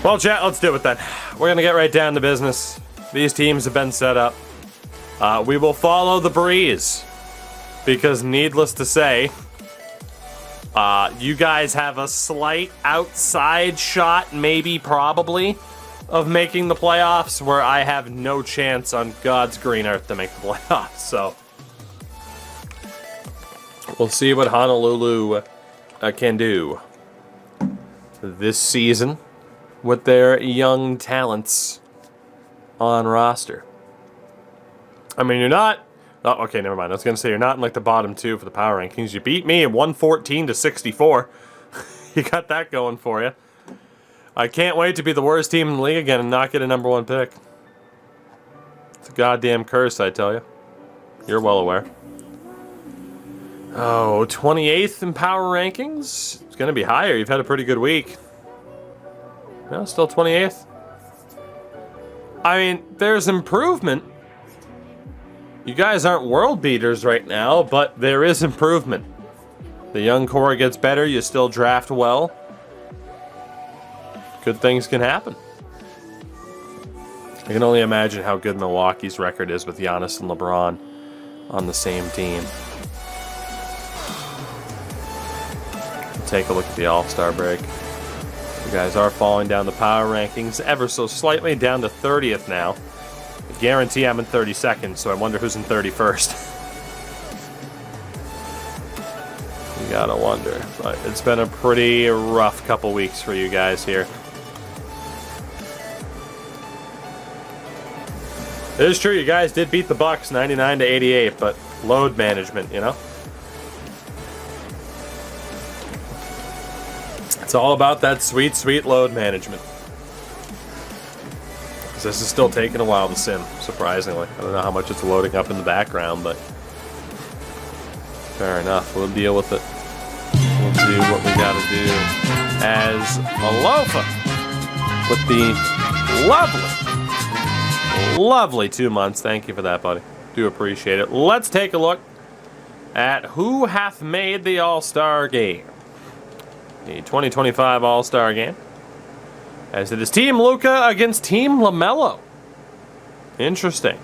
Well, chat, let's do it then. We're going to get right down to business. These teams have been set up. We will follow the breeze. Because needless to say, you guys have a slight outside shot, maybe, probably, of making the playoffs, where I have no chance on God's green earth to make the playoffs. So, we'll see what Honolulu can do this season with their young talents on roster. I mean, you're not... Oh, okay, never mind. I was going to say you're not in like the bottom two for the power rankings. You beat me at 114 to 64. You got that going for you. I can't wait to be the worst team in the league again and not get a #1 pick. It's a goddamn curse, I tell you. You're well aware. Oh, 28th in power rankings? It's going to be higher. You've had a pretty good week. No, still 28th. I mean, there's improvement. You guys aren't world beaters right now, but there is improvement. The young core gets better. You still draft well. Good things can happen. I can only imagine how good Milwaukee's record is with Giannis and LeBron on the same team. Take a look at the All-Star break. You guys are falling down the power rankings ever so slightly, down to 30th now. I guarantee I'm in 32nd, so I wonder who's in 31st. You gotta wonder. But it's been a pretty rough couple weeks for you guys here. It is true, you guys did beat the Bucks 99 to 88, but load management, you know? It's all about that sweet, sweet load management. Because this is still taking a while to sim, surprisingly. I don't know how much it's loading up in the background, but fair enough. We'll deal with it. We'll do what we gotta do. As Alofa with the lovely 2 months. Thank you for that, buddy. Do appreciate it. Let's take a look at who hath made the All-Star game. The 2025 All-Star game. As it is Team Luka against Team LaMelo. Interesting.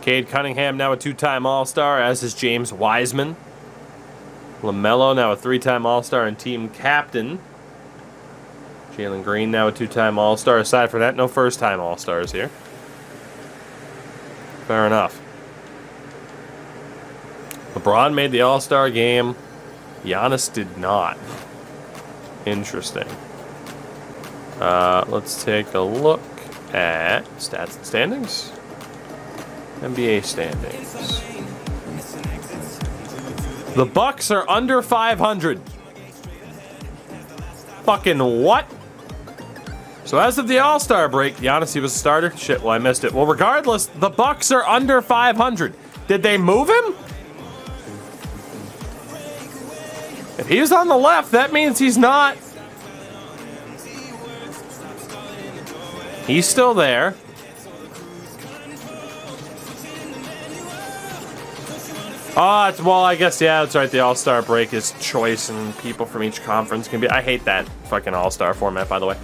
Cade Cunningham now a 2-time All-Star, as is James Wiseman. LaMelo now a 3-time All-Star and team captain. Jalen Green now a 2-time All-Star. Aside from that, no first-time All-Stars here. Fair enough. LeBron made the All-Star game. Giannis did not. Interesting. Let's take a look at stats and standings. NBA standings. The Bucks are under 500. Fucking what? So as of the All-Star break, Giannis, he was a starter? Shit, well, I missed it. Well, regardless, the Bucks are under 500. Did they move him? If he's on the left, that means he's not. He's still there. Oh, well, I guess, yeah, that's right. The All-Star break is choice, and people from each conference can be... I hate that fucking All-Star format, by the way.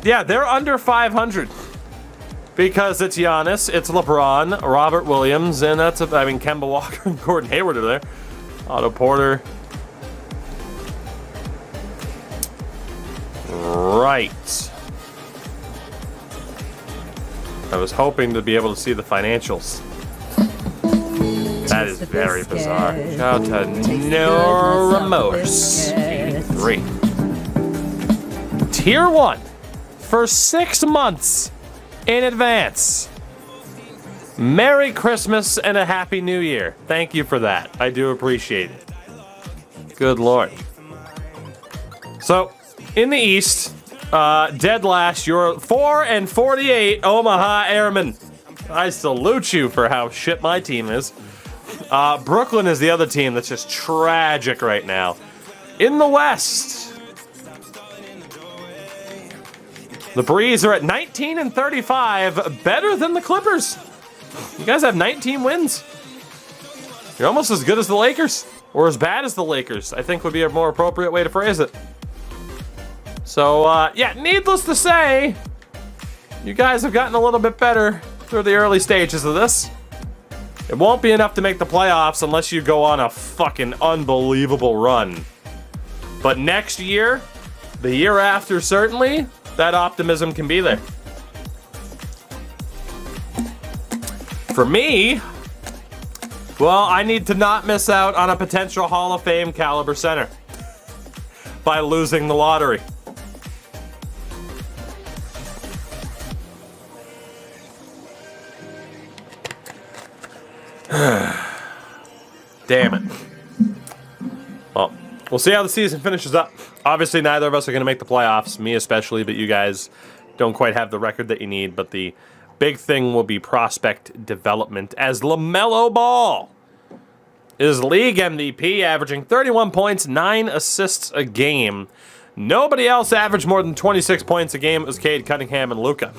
Yeah, they're under 500. Because it's Giannis, it's LeBron, Robert Williams, and that's... I mean, Kemba Walker and Gordon Hayward are there. Otto Porter. Right. I was hoping to be able to see the financials. That is very bizarre. Shout out to No Remorse 83. Tier 1 for 6 months in advance. Merry Christmas and a Happy New Year. Thank you for that. I do appreciate it. Good Lord. So, in the East, dead last, you're 4-48 Omaha Airmen. I salute you for how shit my team is. Brooklyn is the other team that's just tragic right now. In the West, the Breeze are at 19-35, better than the Clippers. You guys have 19 wins. You're almost as good as the Lakers, or as bad as the Lakers, I think would be a more appropriate way to phrase it. So, yeah, needless to say, you guys have gotten a little bit better through the early stages of this. It won't be enough to make the playoffs unless you go on a fucking unbelievable run. But next year, the year after, certainly, that optimism can be there. For me, well, I need to not miss out on a potential Hall of Fame caliber center by losing the lottery. Damn it. Well, we'll see how the season finishes up. Obviously, neither of us are going to make the playoffs, me especially, but you guys don't quite have the record that you need. But the big thing will be prospect development, as LaMelo Ball is league MVP, averaging 31 points, 9 assists a game. Nobody else averaged more than 26 points a game. It was Cade Cunningham and Luka.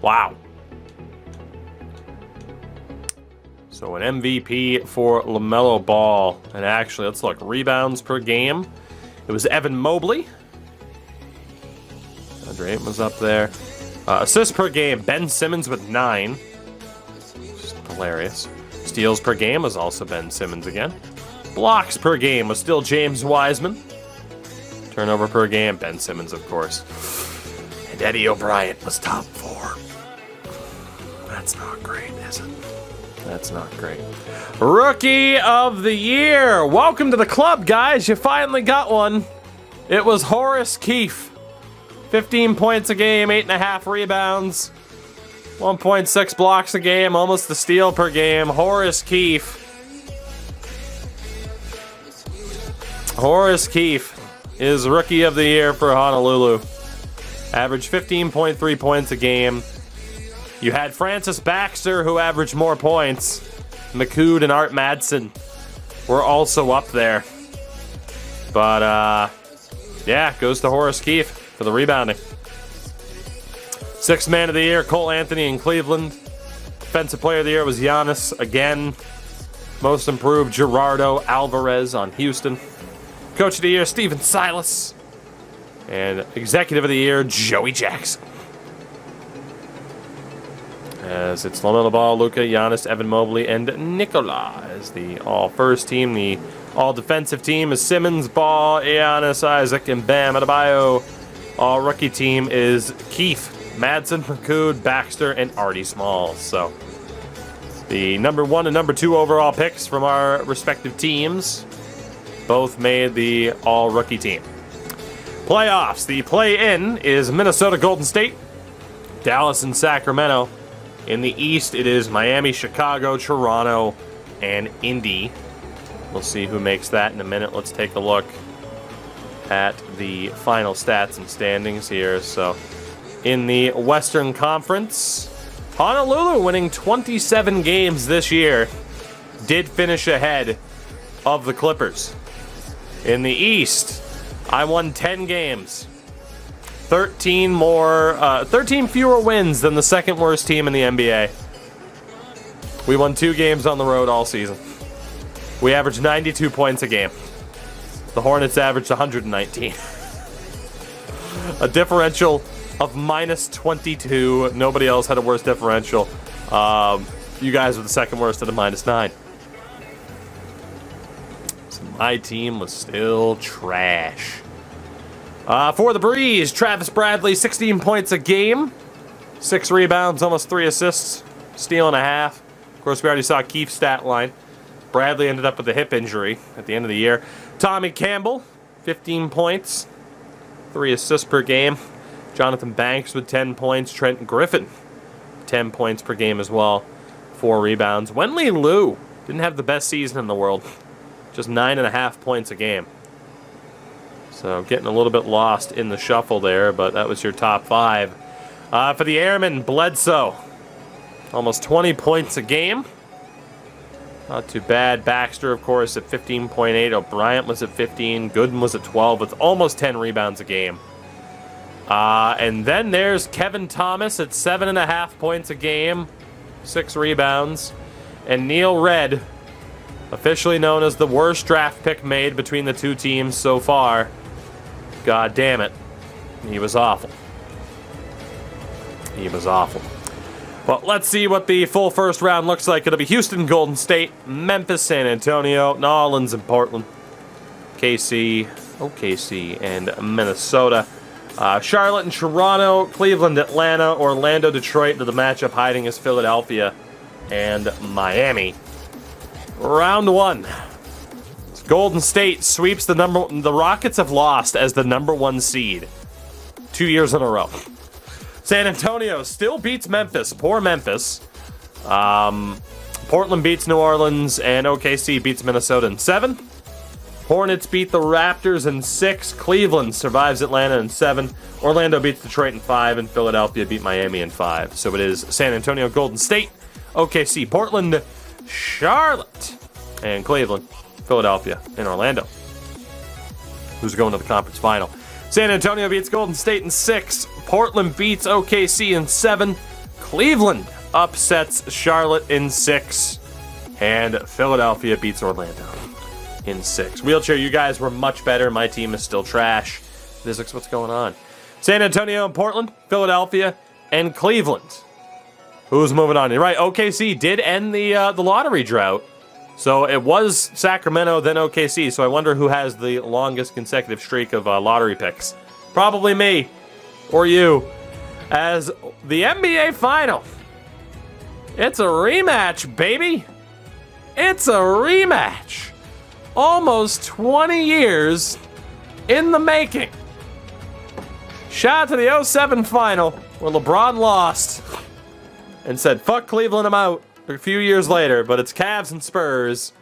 Wow. So an MVP for LaMelo Ball. And actually, let's look. Rebounds per game. It was Evan Mobley. Andre Ayton was up there. Assists per game. Ben Simmons with 9. Just hilarious. Steals per game was also Ben Simmons again. Blocks per game was still James Wiseman. Turnover per game, Ben Simmons, of course. And Eddie O'Brien was top 4. That's not great, is it? That's not great. Rookie of the Year. Welcome to the club, guys. You finally got one. It was Horace Keefe. 15 points a game, 8.5 rebounds, 1.6 blocks a game, almost a steal per game. Horace Keefe. Horace Keefe is Rookie of the Year for Honolulu. Averaged 15.3 points a game. You had Francis Baxter, who averaged more points. McCood and Art Madsen were also up there. But, yeah, goes to Horace Keefe for the rebounding. Sixth Man of the Year, Cole Anthony in Cleveland. Defensive Player of the Year was Giannis again. Most Improved, Gerardo Alvarez on Houston. Coach of the Year, Steven Silas. And Executive of the Year, Joey Jackson. As it's LaMelo Ball, Luka, Giannis, Evan Mobley, and Nikola as the all-first team. The all-defensive team is Simmons, Ball, Giannis, Isaac, and Bam Adebayo. All-rookie team is Keefe, Madsen, McCood, Baxter, and Artie Smalls. So the number 1 and number 2 overall picks from our respective teams both made the all-rookie team. Playoffs. The play-in is Minnesota Golden State, Dallas, and Sacramento. In the East, it is Miami, Chicago, Toronto, and Indy. We'll see who makes that in a minute. Let's take a look at the final stats and standings here. So, in the Western Conference, Honolulu winning 27 games this year did finish ahead of the Clippers. In the East, I won 10 games. 13 fewer wins than the second worst team in the NBA. We won 2 games on the road all season. We averaged 92 points a game. The Hornets averaged 119. A differential of minus 22. Nobody else had a worse differential. You guys were the second worst at a minus 9. So my team was still trash. For the Breeze, Travis Bradley, 16 points a game, 6 rebounds, almost 3 assists, steal and a half. Of course, we already saw Keefe's stat line. Bradley ended up with a hip injury at the end of the year. Tommy Campbell, 15 points, 3 assists per game. Jonathan Banks with 10 points. Trent Griffin, 10 points per game as well, 4 rebounds. Wenli Liu didn't have the best season in the world, just 9.5 points a game. So getting a little bit lost in the shuffle there, but that was your top 5. For the Airmen, Bledsoe, almost 20 points a game. Not too bad. Baxter, of course, at 15.8. O'Brien was at 15. Gooden was at 12 with almost 10 rebounds a game. And then there's Kevin Thomas at 7.5 points a game, 6 rebounds. And Neil Red, officially known as the worst draft pick made between the two teams so far, God damn it. He was awful. He was awful. Well, let's see what the full first round looks like. It'll be Houston, Golden State, Memphis, San Antonio, New Orleans, and Portland, KC, OKC, and Minnesota. Charlotte and Toronto, Cleveland, Atlanta, Orlando, Detroit. To the matchup hiding is Philadelphia and Miami. Round one. Golden State sweeps the Rockets have lost as the #1 seed 2 years in a row. San Antonio still beats Memphis. Poor Memphis. Portland beats New Orleans, and OKC beats Minnesota in 7. Hornets beat the Raptors in 6. Cleveland survives Atlanta in 7. Orlando beats Detroit in 5, and Philadelphia beat Miami in 5. So it is San Antonio, Golden State, OKC, Portland, Charlotte, and Cleveland, Philadelphia, and Orlando. Who's going to the conference final? San Antonio beats Golden State in 6. Portland beats OKC in 7. Cleveland upsets Charlotte in 6. And Philadelphia beats Orlando in 6. Wheelchair, you guys were much better. My team is still trash. Physics, what's going on? San Antonio and Portland, Philadelphia, and Cleveland. Who's moving on? You're right, OKC did end the lottery drought. So it was Sacramento, then OKC. So I wonder who has the longest consecutive streak of lottery picks. Probably me or you. As the NBA final. It's a rematch, baby. It's a rematch. Almost 20 years in the making. Shout out to the 07 final where LeBron lost and said, fuck Cleveland, I'm out. A few years later, but it's Cavs and Spurs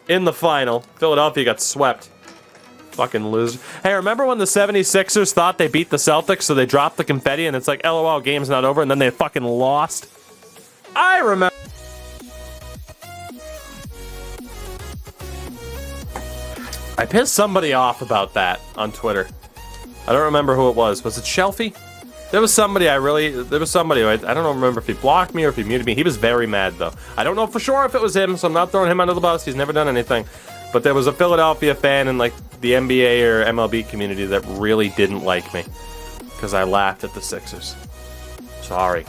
in the final. Philadelphia got swept. Fucking loser. Hey, remember when the 76ers thought they beat the Celtics, so they dropped the confetti, and it's like, LOL, game's not over, and then they fucking lost? I remember. I pissed somebody off about that on Twitter. I don't remember who it was. Was it Shelfie? There was somebody I don't remember if he blocked me or if he muted me. He was very mad, though. I don't know for sure if it was him, so I'm not throwing him under the bus. He's never done anything. But there was a Philadelphia fan in, like, the NBA or MLB community that really didn't like me because I laughed at the Sixers. Sorry.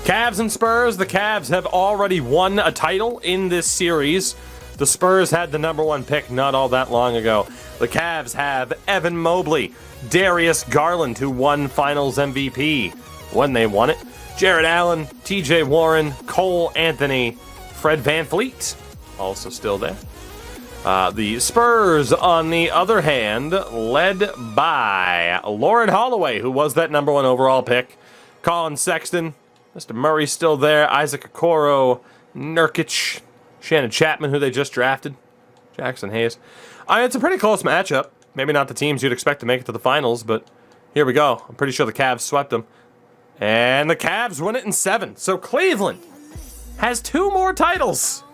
Cavs and Spurs. The Cavs have already won a title in this series. The Spurs had the #1 pick not all that long ago. The Cavs have Evan Mobley, Darius Garland, who won Finals MVP when they won it, Jared Allen, TJ Warren, Cole Anthony, Fred VanVleet, also still there. The Spurs, on the other hand, led by Lauren Holloway, who was that #1 overall pick, Colin Sexton, Mr. Murray's still there, Isaac Okoro, Nurkic, Shannon Chapman, who they just drafted, Jackson Hayes. It's a pretty close matchup. Maybe not the teams you'd expect to make it to the finals, but here we go. I'm pretty sure the Cavs swept them. And the Cavs win it in 7. So Cleveland has 2 more titles.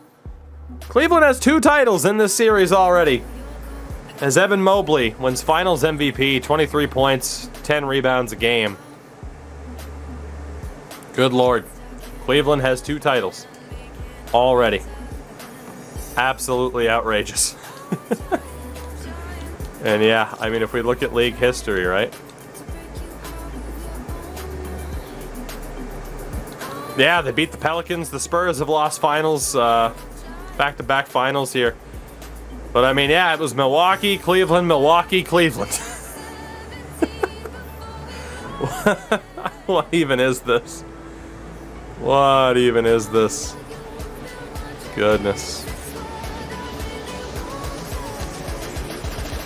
Cleveland has 2 titles in this series already. As Evan Mobley wins Finals MVP, 23 points, 10 rebounds a game. Good Lord. Cleveland has 2 titles already. Absolutely outrageous. And yeah, I mean, if we look at league history, right? Yeah, they beat the Pelicans. The Spurs have lost finals, back-to-back finals here. But I mean, yeah, it was Milwaukee, Cleveland, Milwaukee, Cleveland. What even is this? What even is this? Goodness.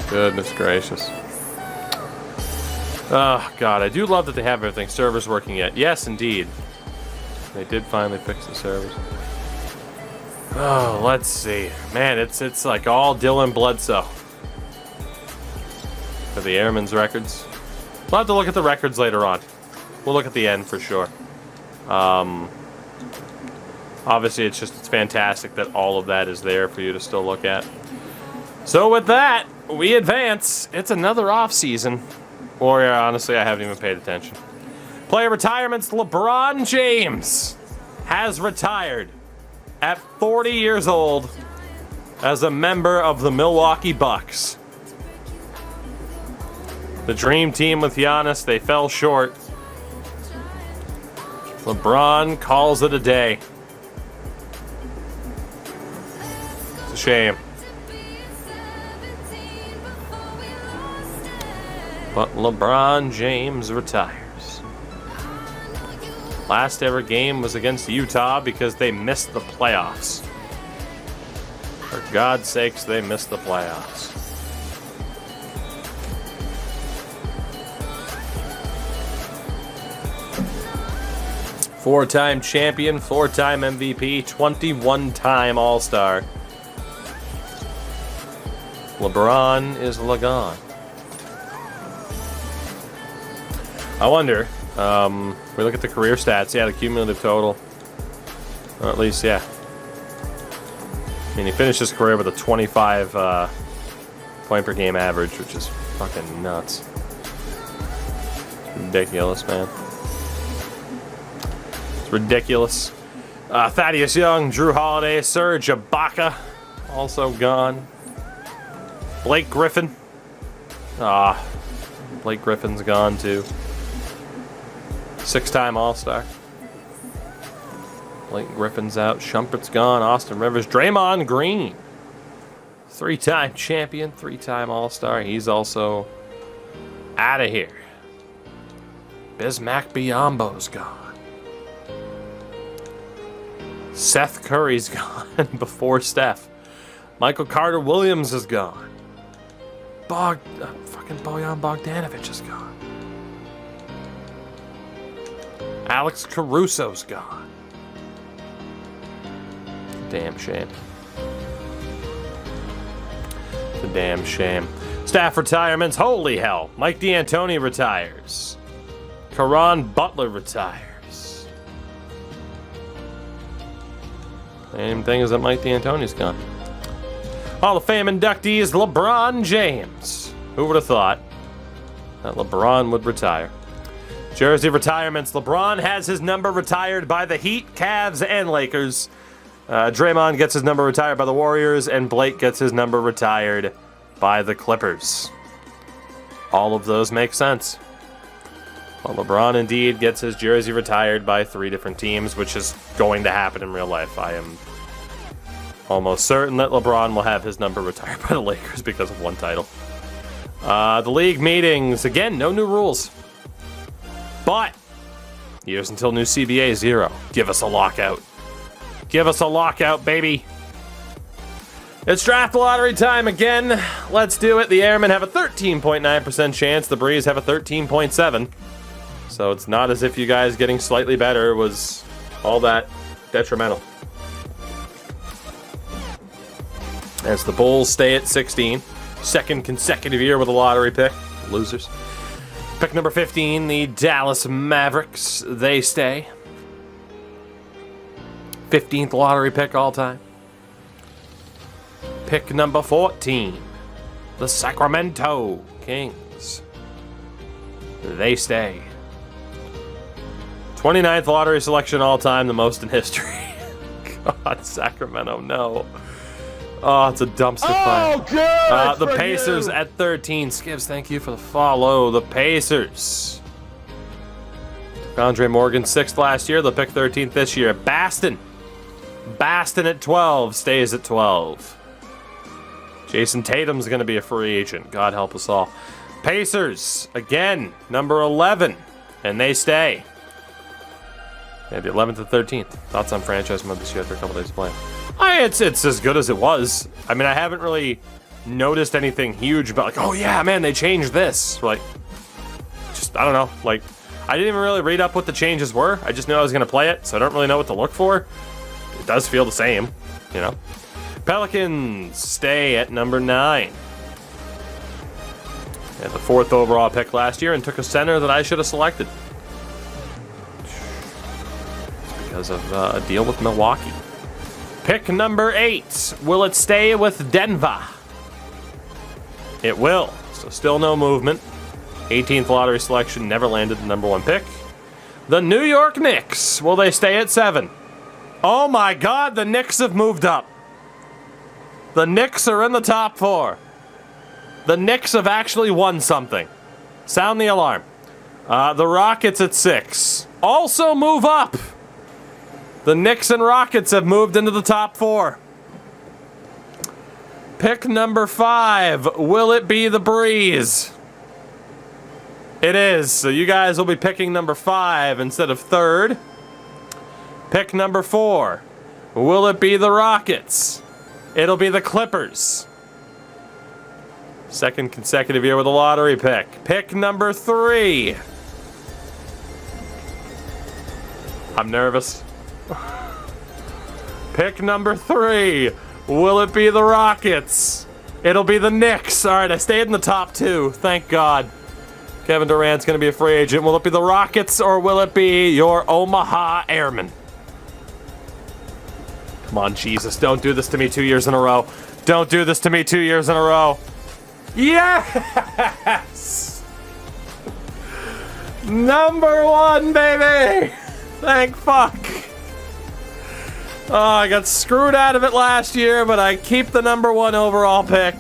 Goodness gracious. Oh, God, I do love that they have everything. Servers working yet. Yes, indeed. They did finally fix the servers. Oh, let's see. Man, it's like all Dylan Bledsoe. For the Airman's records. We'll have to look at the records later on. We'll look at the end for sure. Obviously, it's fantastic that all of that is there for you to still look at. So with that, we advance. It's another off season. Or honestly, I haven't even paid attention. Player retirements. LeBron James has retired at 40 years old as a member of the Milwaukee Bucks. The dream team with Giannis, they fell short. LeBron calls it a day. It's a shame. But LeBron James retires. Last ever game was against Utah because they missed the playoffs. For God's sakes, they missed the playoffs. Four-time champion, four-time MVP, 21-time All-Star. LeBron is LeGone. I wonder, if we look at the career stats, yeah, the cumulative total, or at least, yeah. I mean, he finished his career with a 25 point per game average, which is fucking nuts. Ridiculous, man. It's ridiculous. Thaddeus Young, Drew Holiday, Serge Ibaka, also gone. Blake Griffin. Blake Griffin's gone too. Six-time All-Star. Blake Griffin's out. Shumpert's gone. Austin Rivers. Draymond Green. Three-time champion. Three-time All-Star. He's also out of here. Bismack Biyombo's gone. Seth Curry's gone before Steph. Michael Carter Williams is gone. Fucking Bojan Bogdanovic is gone. Alex Caruso's gone. Damn shame. It's a damn shame. Staff retirements. Holy hell. Mike D'Antoni retires. Caron Butler retires. Same thing as that Mike D'Antoni's gone. Hall of Fame inductees LeBron James. Who would have thought that LeBron would retire? Jersey retirements. LeBron has his number retired by the Heat, Cavs, and Lakers. Draymond gets his number retired by the Warriors, and Blake gets his number retired by the Clippers. All of those make sense. Well, LeBron indeed gets his jersey retired by 3 different teams, which is going to happen in real life. I am almost certain that LeBron will have his number retired by the Lakers because of one title. The league meetings, again, no new rules. But years until new CBA 0. Give us a lockout. Give us a lockout, baby. It's draft lottery time again. Let's do it. The Airmen have a 13.9% chance. The Breeze have a 13.7%. So it's not as if you guys getting slightly better was all that detrimental. As the Bulls stay at 16. Second consecutive year with a lottery pick. Losers. Pick number 15, the Dallas Mavericks. They stay. 15th lottery pick all time. Pick number 14, the Sacramento Kings. They stay. 29th lottery selection all time, the most in history. God, Sacramento, no. Oh, it's a dumpster fire. Oh, good! The Pacers at 13. Skibbs, thank you for the follow. The Pacers. Andre Morgan, 6th last year. They'll pick 13th this year. Baston at 12. Stays at 12. Jason Tatum's going to be a free agent. God help us all. Pacers, again, number 11. And they stay. Yeah, the 11th and 13th. Thoughts on franchise mode this year after a couple days of playing? It's as good as it was. I mean, I haven't really noticed anything huge about, like, oh yeah, man, they changed this. Like, just, I don't know. Like, I didn't even really read up what the changes were. I just knew I was going to play it, so I don't really know what to look for. It does feel the same, you know. Pelicans stay at number 9. They had the 4th overall pick last year and took a center that I should have selected. It's because of a deal with Milwaukee. Pick number 8. Will it stay with Denver? It will. So still no movement. 18th lottery selection, never landed the number 1 pick. The New York Knicks. Will they stay at 7? Oh my God, the Knicks have moved up. The Knicks are in the top 4. The Knicks have actually won something. Sound the alarm. The Rockets at 6. Also move up. The Knicks and Rockets have moved into the top 4. Pick number 5. Will it be the Breeze? It is. So you guys will be picking number 5 instead of 3rd. Pick number 4. Will it be the Rockets? It'll be the Clippers. Second consecutive year with a lottery pick. Pick number 3. I'm nervous. Pick number 3. Will it be the Rockets? It'll be the Knicks. All right, I stayed in the top 2. Thank God. Kevin Durant's going to be a free agent. Will it be the Rockets or will it be your Omaha Airmen? Come on, Jesus. Don't do this to me 2 years in a row. Don't do this to me 2 years in a row. Yes! Number 1, baby! Thank fuck. Oh, I got screwed out of it last year, but I keep the number 1 overall pick.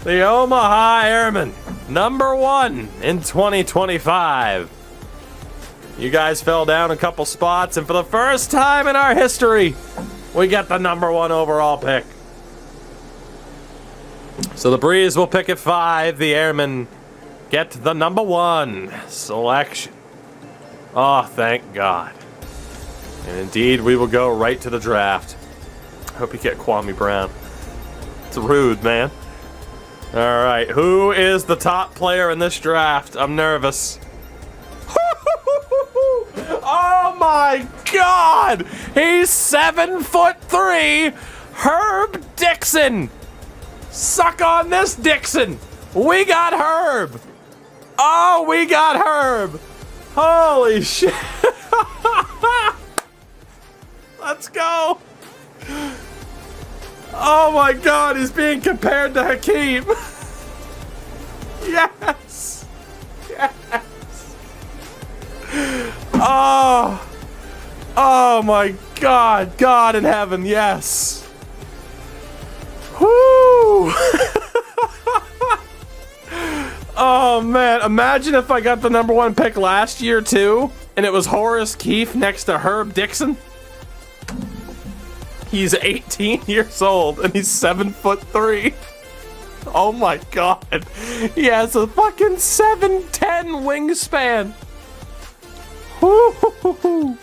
The Omaha Airmen. Number 1 in 2025. You guys fell down a couple spots, and for the first time in our history, we get the number 1 overall pick. So the Breeze will pick at 5. The Airmen get the number 1 selection. Oh, thank God. And indeed, we will go right to the draft. I hope you get Kwame Brown. It's rude, man. All right, who is the top player in this draft? I'm nervous. Oh my God! He's 7'3". Herb Dixon. Suck on this, Dixon. We got Herb. Oh, we got Herb. Holy shit. Let's go. Oh my God, he's being compared to Hakeem. Yes. Yes. Oh. Oh my God. God in heaven, yes. Whoo. Oh man, imagine if I got the number 1 pick last year too, and it was Horace Keefe next to Herb Dixon. He's 18 years old and he's 7'3". Oh my God. He has a fucking 7'10" wingspan. Woo-hoo-hoo-hoo.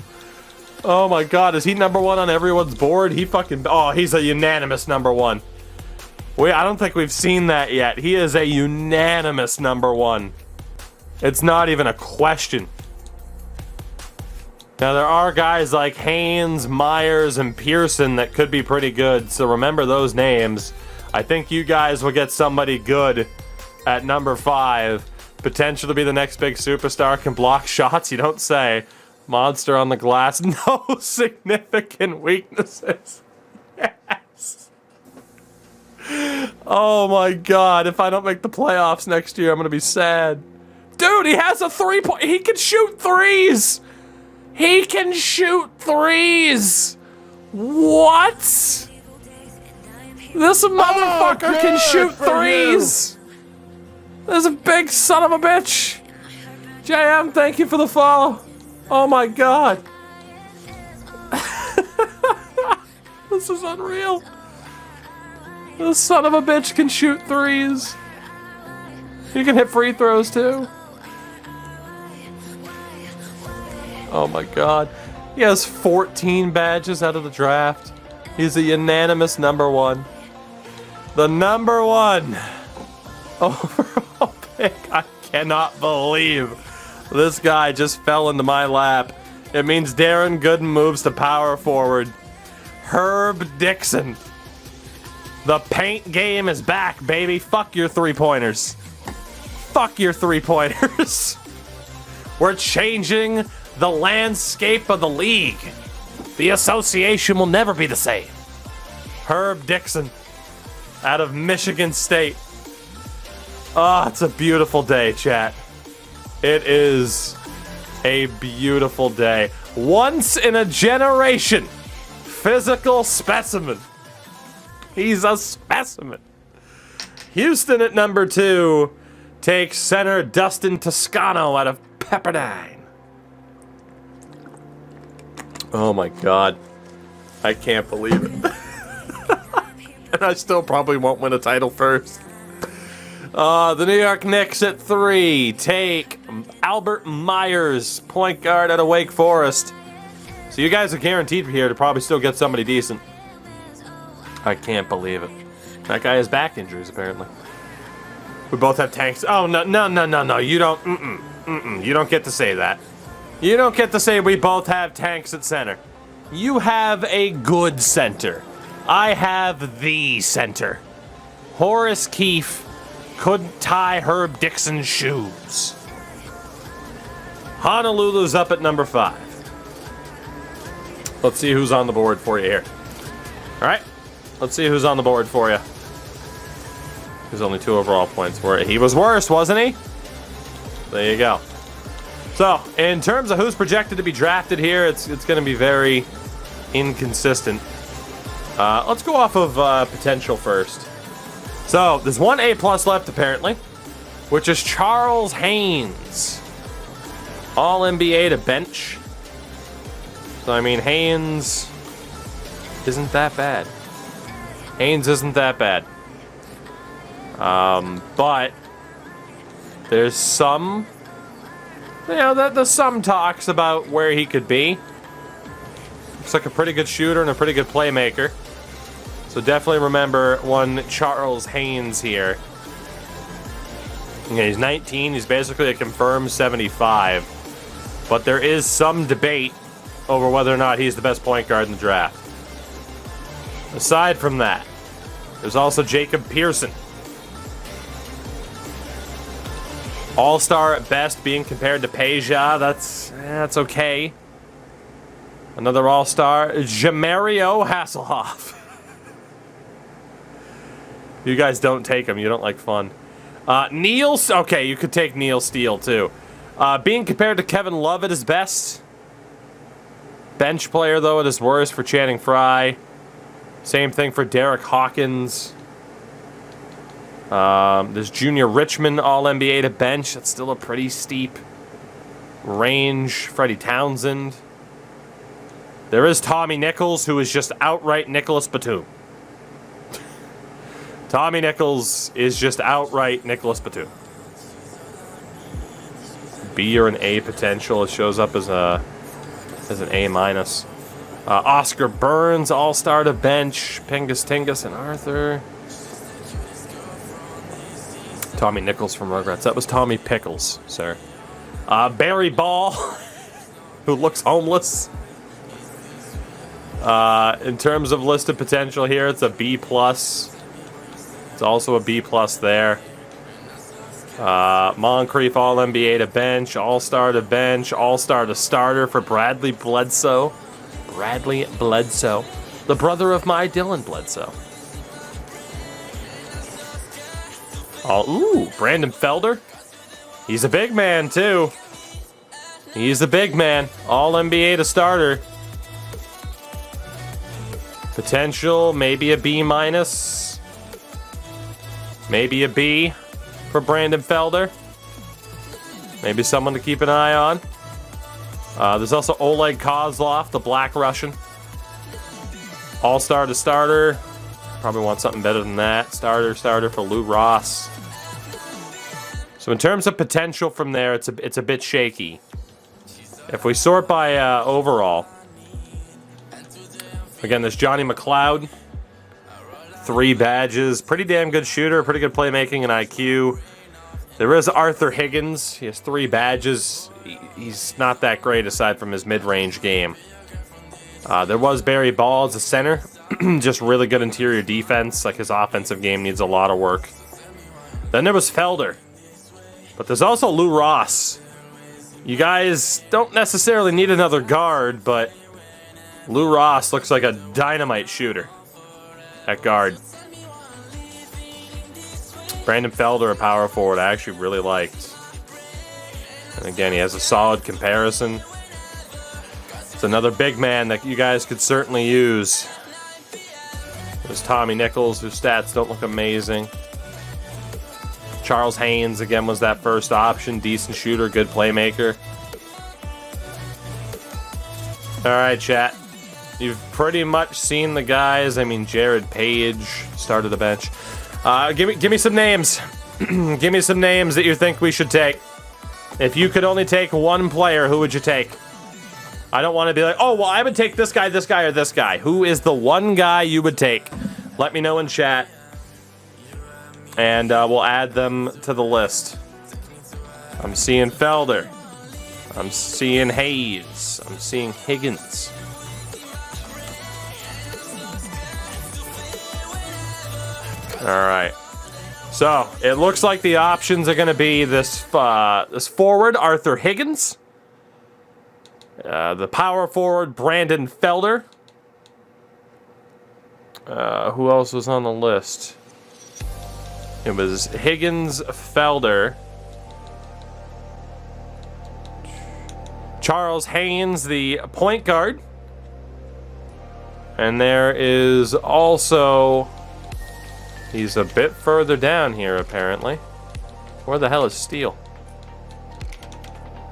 Oh my God, is he number 1 on everyone's board? He fucking, oh, he's a unanimous number 1. I don't think we've seen that yet. He is a unanimous number 1. It's not even a question. Now, there are guys like Haynes, Myers, and Pearson that could be pretty good, so remember those names. I think you guys will get somebody good at number 5. Potential to be the next big superstar, can block shots, you don't say. Monster on the glass, no significant weaknesses. Yes. Oh my God, if I don't make the playoffs next year, I'm gonna be sad. Dude, he has a 3-point, he can shoot threes! He can shoot threes! What? This motherfucker can shoot threes! There's a big son of a bitch! JM, thank you for the follow. Oh my God. This is unreal. This son of a bitch can shoot threes. He can hit free throws too. Oh my God. He has 14 badges out of the draft. He's a unanimous number 1. The number 1 overall pick. I cannot believe this guy just fell into my lap. It means Darren Gooden moves to power forward. Herb Dixon. The paint game is back, baby. Fuck your 3-pointers. Fuck your 3-pointers. We're changing the landscape of the league. The association will never be the same. Herb Dixon out of Michigan State. Oh, it's a beautiful day, chat. It is a beautiful day. Once in a generation. Physical specimen. He's a specimen. Houston at number 2. Take center Dustin Toscano out of Pepperdine. Oh my God. I can't believe it. And I still probably won't win a title first. The New York Knicks at 3. Take Albert Myers, point guard out of Wake Forest. So you guys are guaranteed here to probably still get somebody decent. I can't believe it. That guy has back injuries, apparently. We both have tanks. Oh, no. You don't, You don't get to say that. You don't get to say we both have tanks at center. You have a good center. I have the center. Horace Keefe couldn't tie Herb Dixon's shoes. Honolulu's up at number 5. Let's see who's on the board for you here. All right, let's see who's on the board for you. There's only 2 overall points for it. He was worse, wasn't he? There you go. So, in terms of who's projected to be drafted here, it's going to be very inconsistent. Let's go off of potential first. So, there's one A+ left, apparently, which is Charles Haynes. All-NBA to bench. So, I mean, Haynes isn't that bad. Haynes isn't that bad. But there's some, there's some talks about where he could be. Looks like a pretty good shooter and a pretty good playmaker. So definitely remember one Charles Haynes here. Yeah, he's 19. He's basically a confirmed 75. But there is some debate over whether or not he's the best point guard in the draft. Aside from that, there's also Jacob Pearson. All-star at best, being compared to Peja. That's okay. Another all-star, Jamario Hasselhoff. You guys don't take him. You don't like fun. Neil, okay, you could take Neil Steele too. Being compared to Kevin Love at his best. Bench player though at his worst for Channing Frye. Same thing for Derek Hawkins. There's Junior Richmond, All-NBA to bench. That's still a pretty steep range. Freddie Townsend. There is Tommy Nichols, who is just outright Nicholas Batum. Tommy Nichols is just outright Nicholas Batum. B or an A potential. It shows up as an A-. Oscar Burns, all-star to bench. Pingus Tingus and Arthur. Tommy Nichols from Rugrats. That was Tommy Pickles, sir. Barry Ball, who looks homeless. In terms of listed potential here, it's a B+. It's also a B+ there. Moncrief, All-NBA to bench. All-star to bench. All-star to starter for Bradley Bledsoe. Bradley Bledsoe. The brother of my Dylan Bledsoe. Ooh, Brandon Felder. He's a big man, too. He's a big man. All-NBA to starter. Potential, maybe a B-. Maybe a B for Brandon Felder. Maybe someone to keep an eye on. There's also Oleg Kozlov, the Black Russian. All-star to starter. Probably want something better than that. Starter for Lou Ross. So in terms of potential from there, it's a bit shaky. If we sort by overall, again, there's Johnny McLeod. 3 badges. Pretty damn good shooter. Pretty good playmaking and IQ. There is Arthur Higgins. He has 3 badges. He's not that great aside from his mid-range game. There was Barry Ball as a center. Just really good interior defense. Like, his offensive game needs a lot of work. Then there was Felder. But there's also Lou Ross. You guys don't necessarily need another guard, but Lou Ross looks like a dynamite shooter at guard. Brandon Felder, a power forward, I actually really liked. And again, he has a solid comparison. It's another big man that you guys could certainly use. There's Tommy Nichols, whose stats don't look amazing. Charles Haynes, again, was that first option. Decent shooter, good playmaker. All right, chat. You've pretty much seen the guys. I mean, Jared Page started the bench. Give me some names. Give me some names that you think we should take. If you could only take one player, who would you take? I don't want to be like, oh, well, I would take this guy, or this guy. Who is the one guy you would take? Let me know in chat. And we'll add them to the list. I'm seeing Felder. I'm seeing Hayes. I'm seeing Higgins. All right. So it looks like the options are going to be this forward, Arthur Higgins. The power forward, Brandon Felder. Who else was on the list? It was Higgins, Felder, Charles Haynes, the point guard. And there is also... He's a bit further down here, apparently. Where the hell is Steele?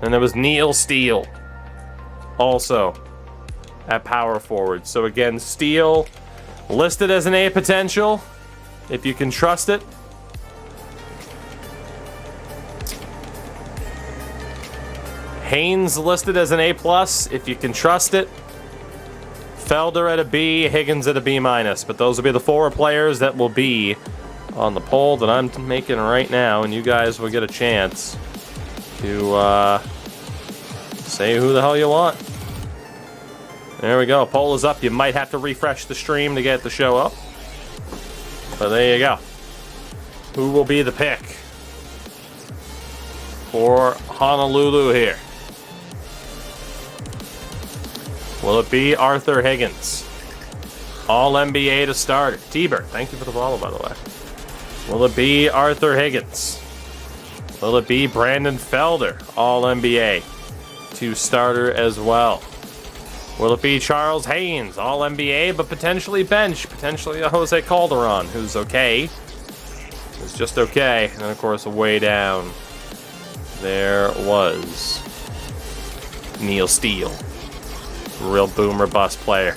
And there was Neil Steele, also at power forward. So again, Steele listed as an A potential, if you can trust it. Haynes listed as an A+, if you can trust it. Felder at a B, Higgins at a B-. But those will be the 4 players that will be on the poll that I'm making right now, and you guys will get a chance to say who the hell you want. There we go. Poll is up. You might have to refresh the stream to get the show up. But there you go. Who will be the pick for Honolulu here? Will it be Arthur Higgins? All-NBA to start. T-Bird, thank you for the follow, by the way. Will it be Arthur Higgins? Will it be Brandon Felder? All-NBA to starter as well. Will it be Charles Haynes? All-NBA, but potentially bench. Potentially a Jose Calderon, who's okay. Who's just okay. And then, of course, way down, there was Neil Steele. Real boom or bust player.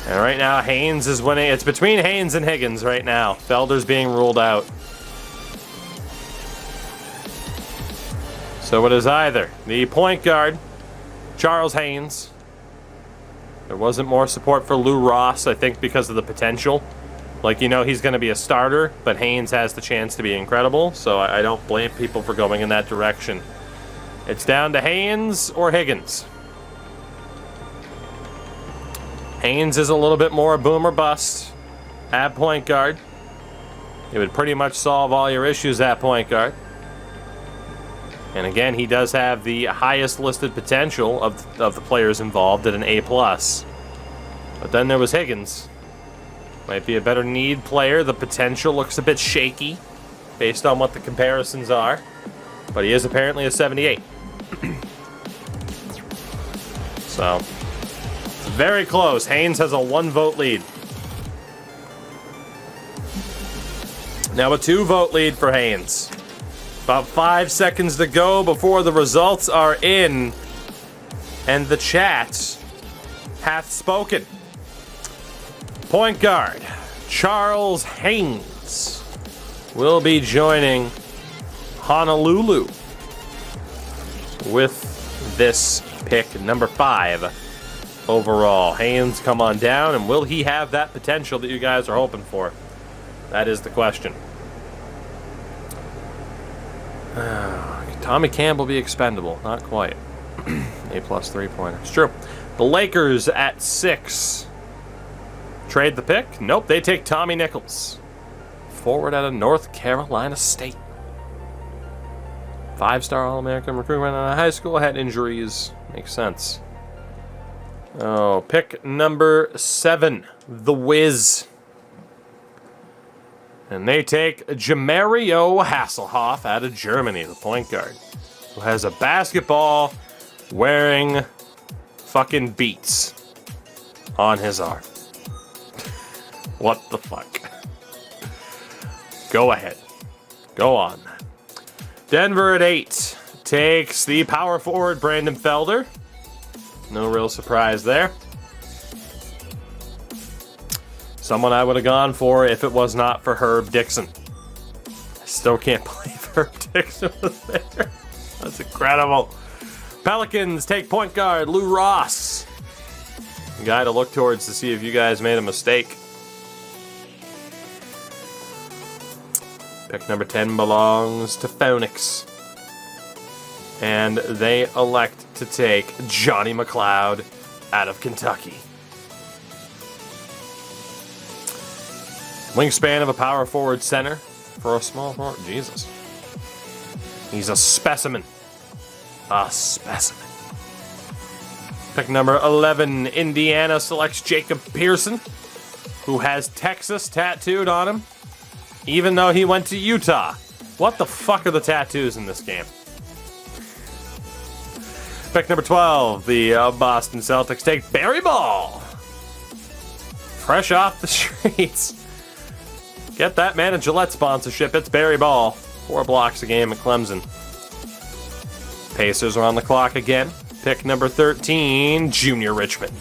And right now, Haynes is winning. It's between Haynes and Higgins right now. Felder's being ruled out. So it is either the point guard, Charles Haynes. There wasn't more support for Lou Ross, I think, because of the potential. Like, you know, he's going to be a starter, but Haynes has the chance to be incredible. So I don't blame people for going in that direction. It's down to Haynes or Higgins. Haynes is a little bit more boom or bust at point guard. It would pretty much solve all your issues at point guard. And again, he does have the highest listed potential of the players involved at an A+. But then there was Higgins. Might be a better need player. The potential looks a bit shaky based on what the comparisons are. But he is apparently a 78. So... very close. Haynes has a 1-vote lead. Now a 2-vote lead for Haynes. About 5 seconds to go before the results are in. And the chat hath spoken. Point guard, Charles Haynes, will be joining Honolulu with this pick, number 5. Overall, Haynes, come on down, and will he have that potential that you guys are hoping for? That is the question. Tommy Campbell be expendable? Not quite. A+ 3-pointer. It's true. The Lakers at 6. Trade the pick? Nope, they take Tommy Nichols. Forward out of North Carolina State. 5-star All-American recruitment out of high school. Had injuries. Makes sense. Oh, pick number 7, the Wiz. And they take Jamario Hasselhoff out of Germany, the point guard, who has a basketball wearing fucking beats on his arm. What the fuck? Go ahead. Go on. Denver at 8 takes the power forward, Brandon Felder. No real surprise there. Someone I would have gone for if it was not for Herb Dixon. I still can't believe Herb Dixon was there. That's incredible. Pelicans take point guard Lou Ross. A guy to look towards to see if you guys made a mistake. Pick number 10 belongs to Phoenix. And they elect to take Johnny McLeod out of Kentucky. Wingspan of a power forward center for a small forward. Jesus. He's a specimen. A specimen. Pick number 11, Indiana selects Jacob Pearson, who has Texas tattooed on him, even though he went to Utah. What the fuck are the tattoos in this game? Pick number 12, the Boston Celtics take Barry Ball. Fresh off the streets. Get that man a Gillette sponsorship. It's Barry Ball. 4 blocks a game at Clemson. Pacers are on the clock again. Pick number 13, Junior Richmond.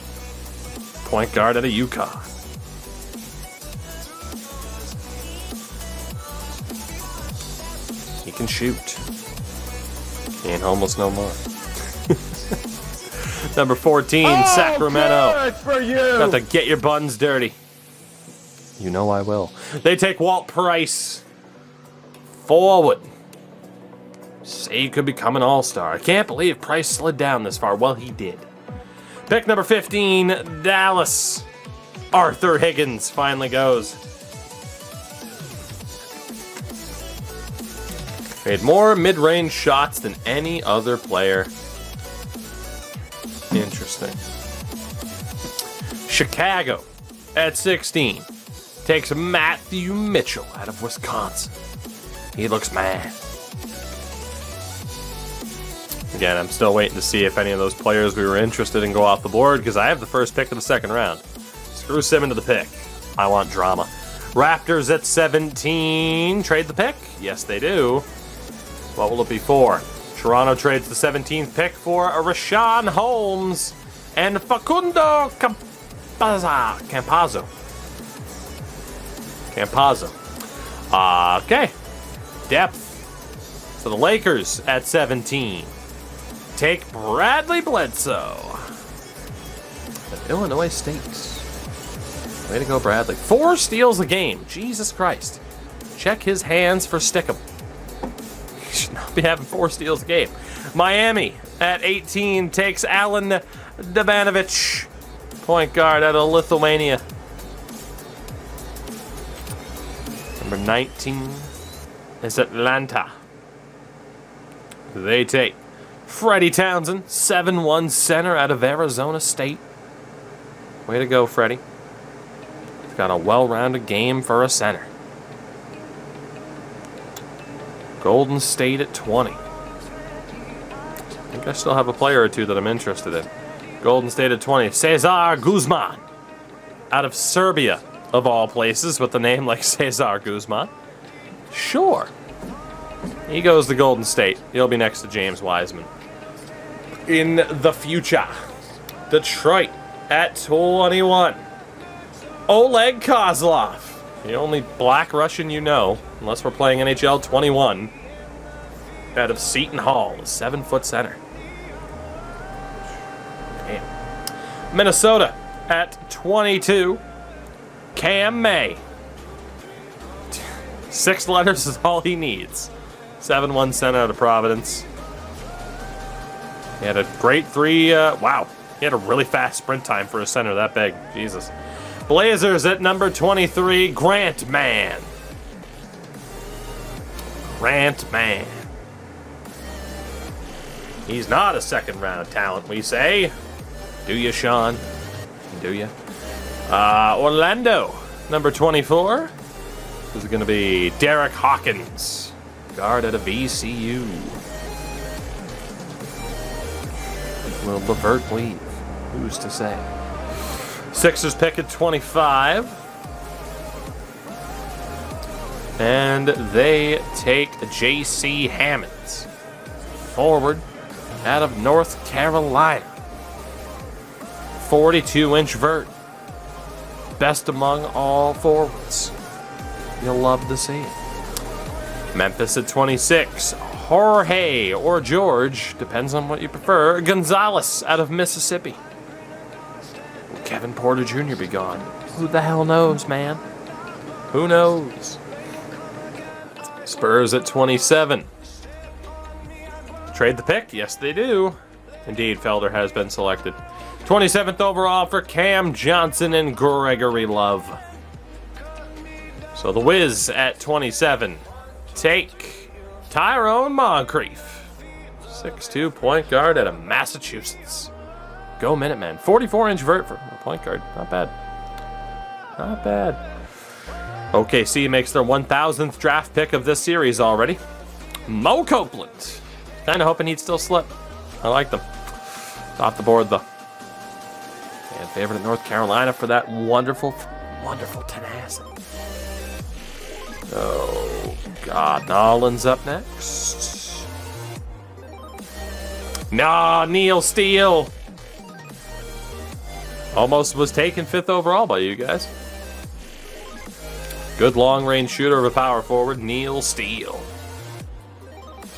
Point guard out of UConn. He can shoot. He ain't homeless no more. Number 14, Sacramento. Good for you. Got to get your buns dirty. You know I will. They take Walt Price. Forward. Say he could become an all-star. I can't believe Price slid down this far. Well, he did. Pick number 15, Dallas. Arthur Higgins finally goes. Made more mid-range shots than any other player. Interesting. Chicago at 16 takes Matthew Mitchell out of Wisconsin. He looks mad. Again, I'm still waiting to see if any of those players we were interested in go off the board, because I have the first pick of the second round. Screw Simmons to the pick. I want drama. Raptors at 17. Trade the pick? Yes, they do. What will it be for? Toronto trades the 17th pick for a Rashawn Holmes and Facundo Campazzo. Okay. Depth. So the Lakers at 17 take Bradley Bledsoe of Illinois State. Way to go, Bradley. 4 steals a game. Jesus Christ. Check his hands for Stickum. He should not be having 4 steals a game. Miami at 18 takes Alan Dabanovic, point guard out of Lithuania. Number 19 is Atlanta. They take Freddie Townsend, 7'1" center out of Arizona State. Way to go, Freddie. He's got a well-rounded game for a center. Golden State at 20. I think I still have a player or two that I'm interested in. Golden State at 20. Cesar Guzman out of Serbia, of all places, with a name like Cesar Guzman. Sure. He goes to Golden State. He'll be next to James Wiseman. In the future, Detroit at 21. Oleg Kozlov. The only black Russian you know, unless we're playing NHL 21, out of Seton Hall, a 7-foot center. Damn. Minnesota at 22. Cam May. 6 letters is all he needs. 7'1" center out of Providence. He had a great 3. Wow. He had a really fast sprint time for a center that big. Jesus. Blazers at number 23, Grant Mann. Grant Mann. He's not a second-round talent, we say. Do you, Sean? Do you? Orlando, number 24. This is going to be Derek Hawkins, guard at a VCU. Will LeVert leave? Who's to say? Sixers pick at 25. And they take J.C. Hammonds, forward out of North Carolina. 42-inch vert. Best among all forwards. You'll love to see it. Memphis at 26. Jorge or George, depends on what you prefer, Gonzalez out of Mississippi. Will Kevin Porter Jr. be gone? Who the hell knows, man? Who knows? Spurs at 27. Trade the pick? Yes, they do. Indeed, Felder has been selected. 27th overall for Cam Johnson and Gregory Love. So the Wiz at 27 take Tyrone Moncrief, 6'2" point guard out of Massachusetts. Go Minutemen. 44-inch vert for a point guard. Not bad. Not bad. OKC makes their 1,000th draft pick of this series already. Mo Copeland. Kind of hoping he'd still slip. I like them. Off the board, though. And favorite of North Carolina for that wonderful, wonderful tenacity. Oh, God. Nolan's up next. Nah, Neil Steele. Almost was taken 5th overall by you guys. Good long-range shooter of a power forward, Neil Steele.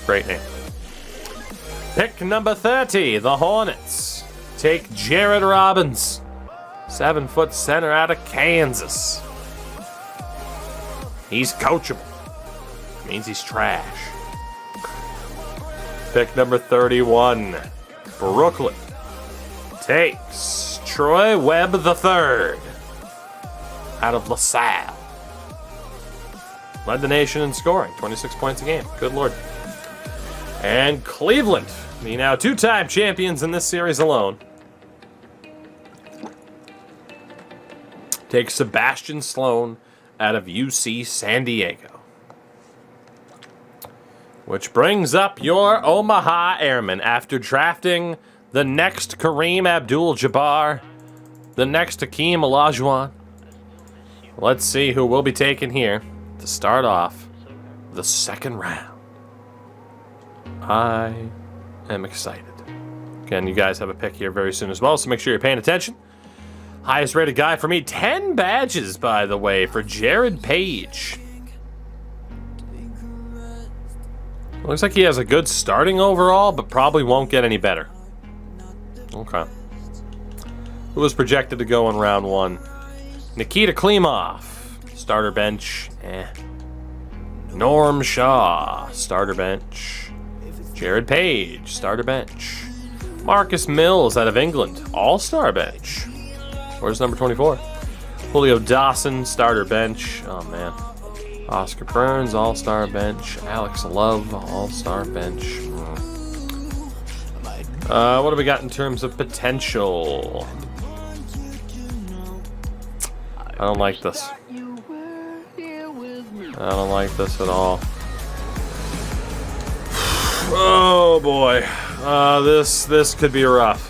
Great name. Pick number 30, the Hornets take Jared Robbins, 7-foot center out of Kansas. He's coachable. Means he's trash. Pick number 31, Brooklyn takes Troy Webb III out of LaSalle. Led the nation in scoring, 26 points a game. Good Lord. And Cleveland, the now 2-time champions in this series alone, take Sebastian Sloan out of UC San Diego. Which brings up your Omaha Airmen after drafting the next Kareem Abdul-Jabbar, the next Hakeem Olajuwon. Let's see who we'll be taking here to start off the second round. I am excited. Again, you guys have a pick here very soon as well, so make sure you're paying attention. Highest rated guy for me, 10 badges, by the way, for Jared Page. Looks like he has a good starting overall, but probably won't get any better. Okay. Who was projected to go in round 1? Nikita Klimov, starter bench, Norm Shaw, starter bench. Jared Page, starter bench. Marcus Mills out of England, all-star bench. Where's number 24? Julio Dawson, starter bench. Oh, man. Oscar Burns, all-star bench. Alex Love, all-star bench. What do we got in terms of potential? I don't like this. I don't like this at all. Oh, boy. This could be rough.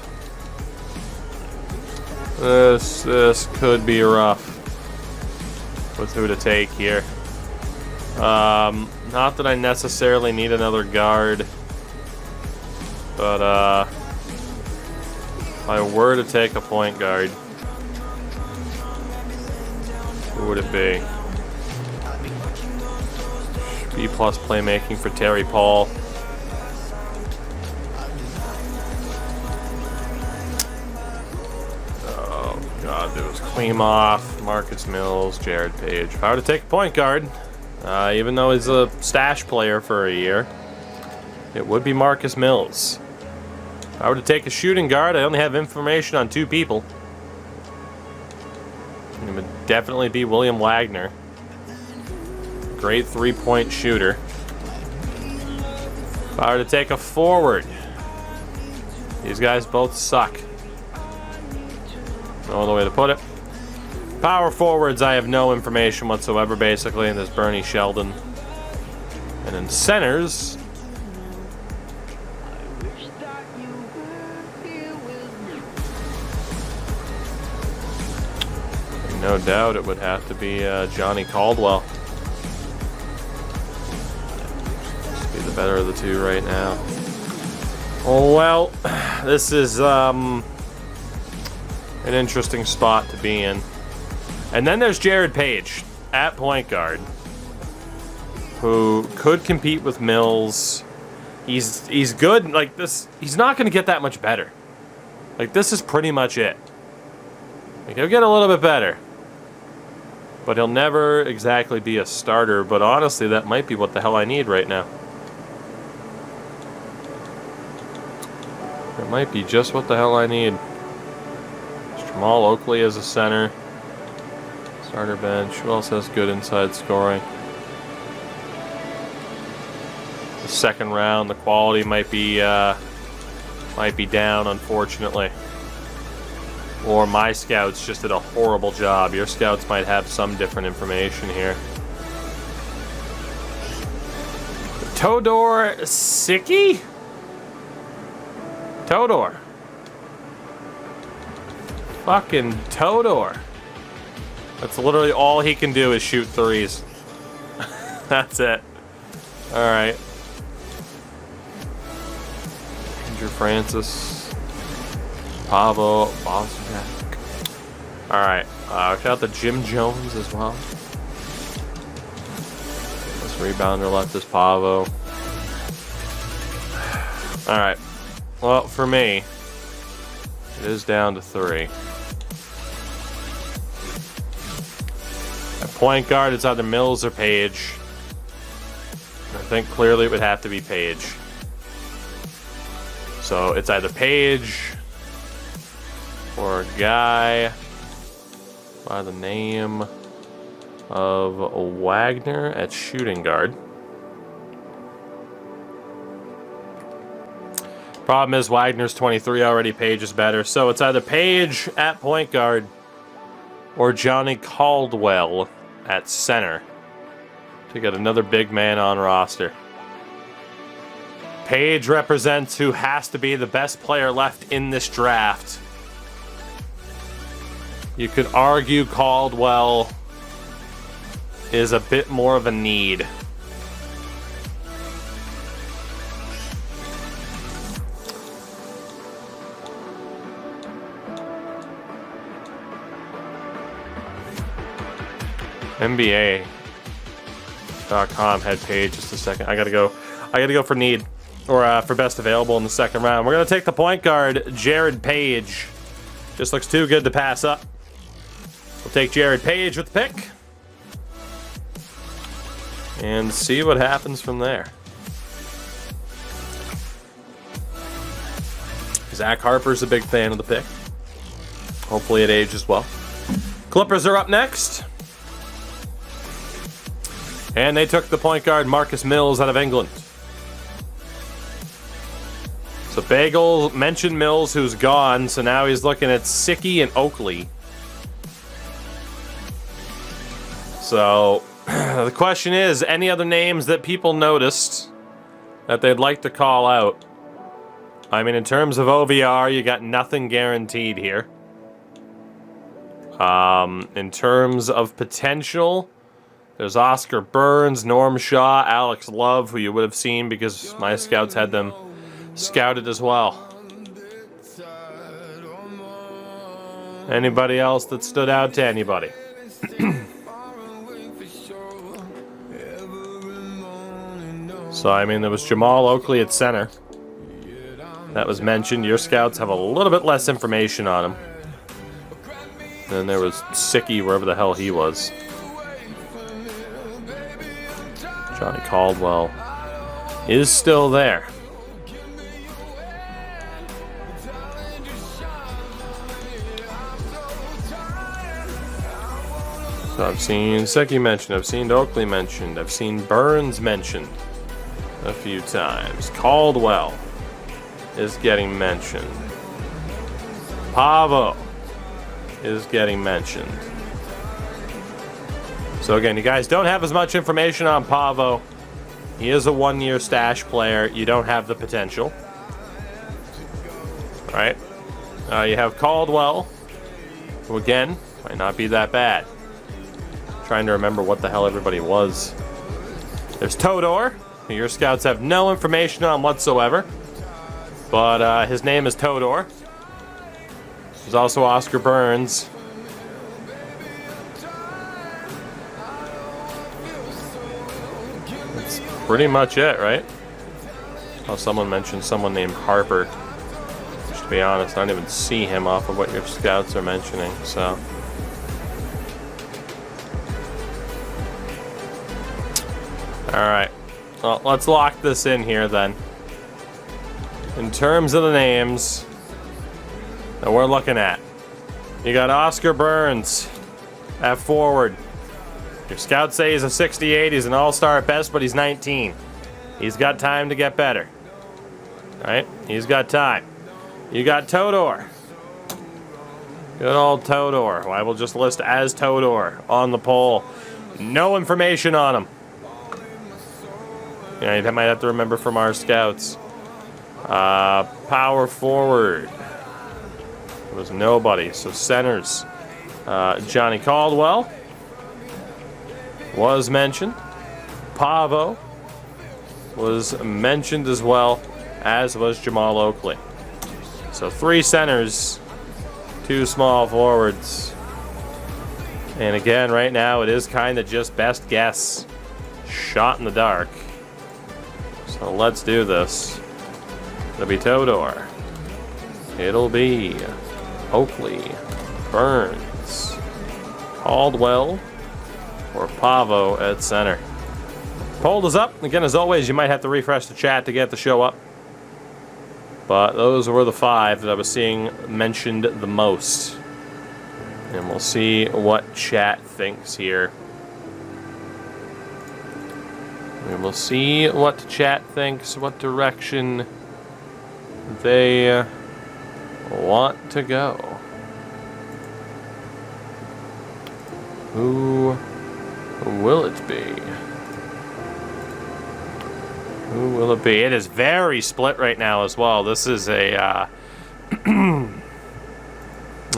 This could be rough with who to take here. Not that I necessarily need another guard, but if I were to take a point guard, who would it be? B+ playmaking for Terry Paul. There was Klimov, Marcus Mills, Jared Page. If I were to take a point guard, even though he's a stash player for a year, it would be Marcus Mills. If I were to take a shooting guard, I only have information on 2 people. It would definitely be William Wagner. Great 3-point shooter. If I were to take a forward, these guys both suck. No other way to put it. Power forwards, I have no information whatsoever, basically. And there's Bernie Sheldon. And in centers, no doubt it would have to be Johnny Caldwell. Better of the two right now. Oh, well, this is an interesting spot to be in. And then there's Jared Page at point guard, who could compete with Mills. He's good. Like this, he's not going to get that much better. Like, this is pretty much it. Like, he'll get a little bit better, but he'll never exactly be a starter. But honestly, that might be what the hell I need right now. It might be just what the hell I need. Jamal Oakley as a center. Starter bench. Who else has good inside scoring? The second round, the quality might be down, unfortunately. Or my scouts just did a horrible job. Your scouts might have some different information here. Todor Sicky? Todor. Fucking Todor. That's literally all he can do is shoot threes. That's it. Alright. Andrew Francis. Pavo. Bosniak. Alright. Shout out to Jim Jones as well. This rebounder left is Pavo. Alright. Well, for me, it is down to 3. At point guard, it's either Mills or Page. I think clearly it would have to be Page. So it's either Page or a guy by the name of Wagner at shooting guard. Problem is Wagner's 23 already, Page is better. So it's either Page at point guard or Johnny Caldwell at center to get another big man on roster. Page represents who has to be the best player left in this draft. You could argue Caldwell is a bit more of a need. NBA.com had Page just a second. I gotta go for need, or for best available in the second round. We're gonna take the point guard, Jared Page. Just looks too good to pass up. We'll take Jared Page with the pick and see what happens from there. Zach Harper's a big fan of the pick. Hopefully it ages well. Clippers are up next. And they took the point guard Marcus Mills out of England. So Bagel mentioned Mills, who's gone, so now he's looking at Sicky and Oakley. So the question is, any other names that people noticed that they'd like to call out? I mean, in terms of OVR, you got nothing guaranteed here. In terms of potential, there's Oscar Burns, Norm Shaw, Alex Love, who you would have seen because my scouts had them scouted as well. Anybody else that stood out to anybody? So, I mean, there was Jamal Oakley at center. That was mentioned. Your scouts have a little bit less information on him. Then there was Sicky, wherever the hell he was. Johnny Caldwell is still there. So I've seen Sicky mentioned, I've seen Oakley mentioned, I've seen Burns mentioned a few times. Caldwell is getting mentioned. Pavo is getting mentioned. So again, you guys don't have as much information on Pavo. He is a one-year stash player. You don't have the potential. All right. You have Caldwell, who again might not be that bad. Trying to remember what the hell everybody was. There's Todor, Your scouts have no information on whatsoever. But his name is Todor. There's also Oscar Burns. That's pretty much it, right? Oh, someone mentioned someone named Harper. Just to be honest, I don't even see him off of what your scouts are mentioning, so. Alright. Well, let's lock this in here then. In terms of the names that we're looking at, you got Oscar Burns at forward. Your scouts say he's a 68. He's an all-star at best, but he's 19. He's got time to get better. Right? He's got time. You got Todor. Good old Todor, who I will just list as Todor on the poll. No information on him. Yeah, you might have to remember from our scouts. Power forward. It was nobody. So centers. Johnny Caldwell was mentioned. Pavo was mentioned as well, as was Jamal Oakley. So 3 centers, 2 small forwards. And again, right now, it is kind of just best guess. Shot in the dark. So let's do this. It'll be Todor. It'll be Oakley, Burns, Caldwell, or Pavo at center. Poll is up. Again, as always, you might have to refresh the chat to get the show up. But those were the 5 that I was seeing mentioned the most. And we'll see what chat thinks here. We will see what chat thinks, what direction they want to go. Who will it be? Who will it be? It is very split right now as well. This is a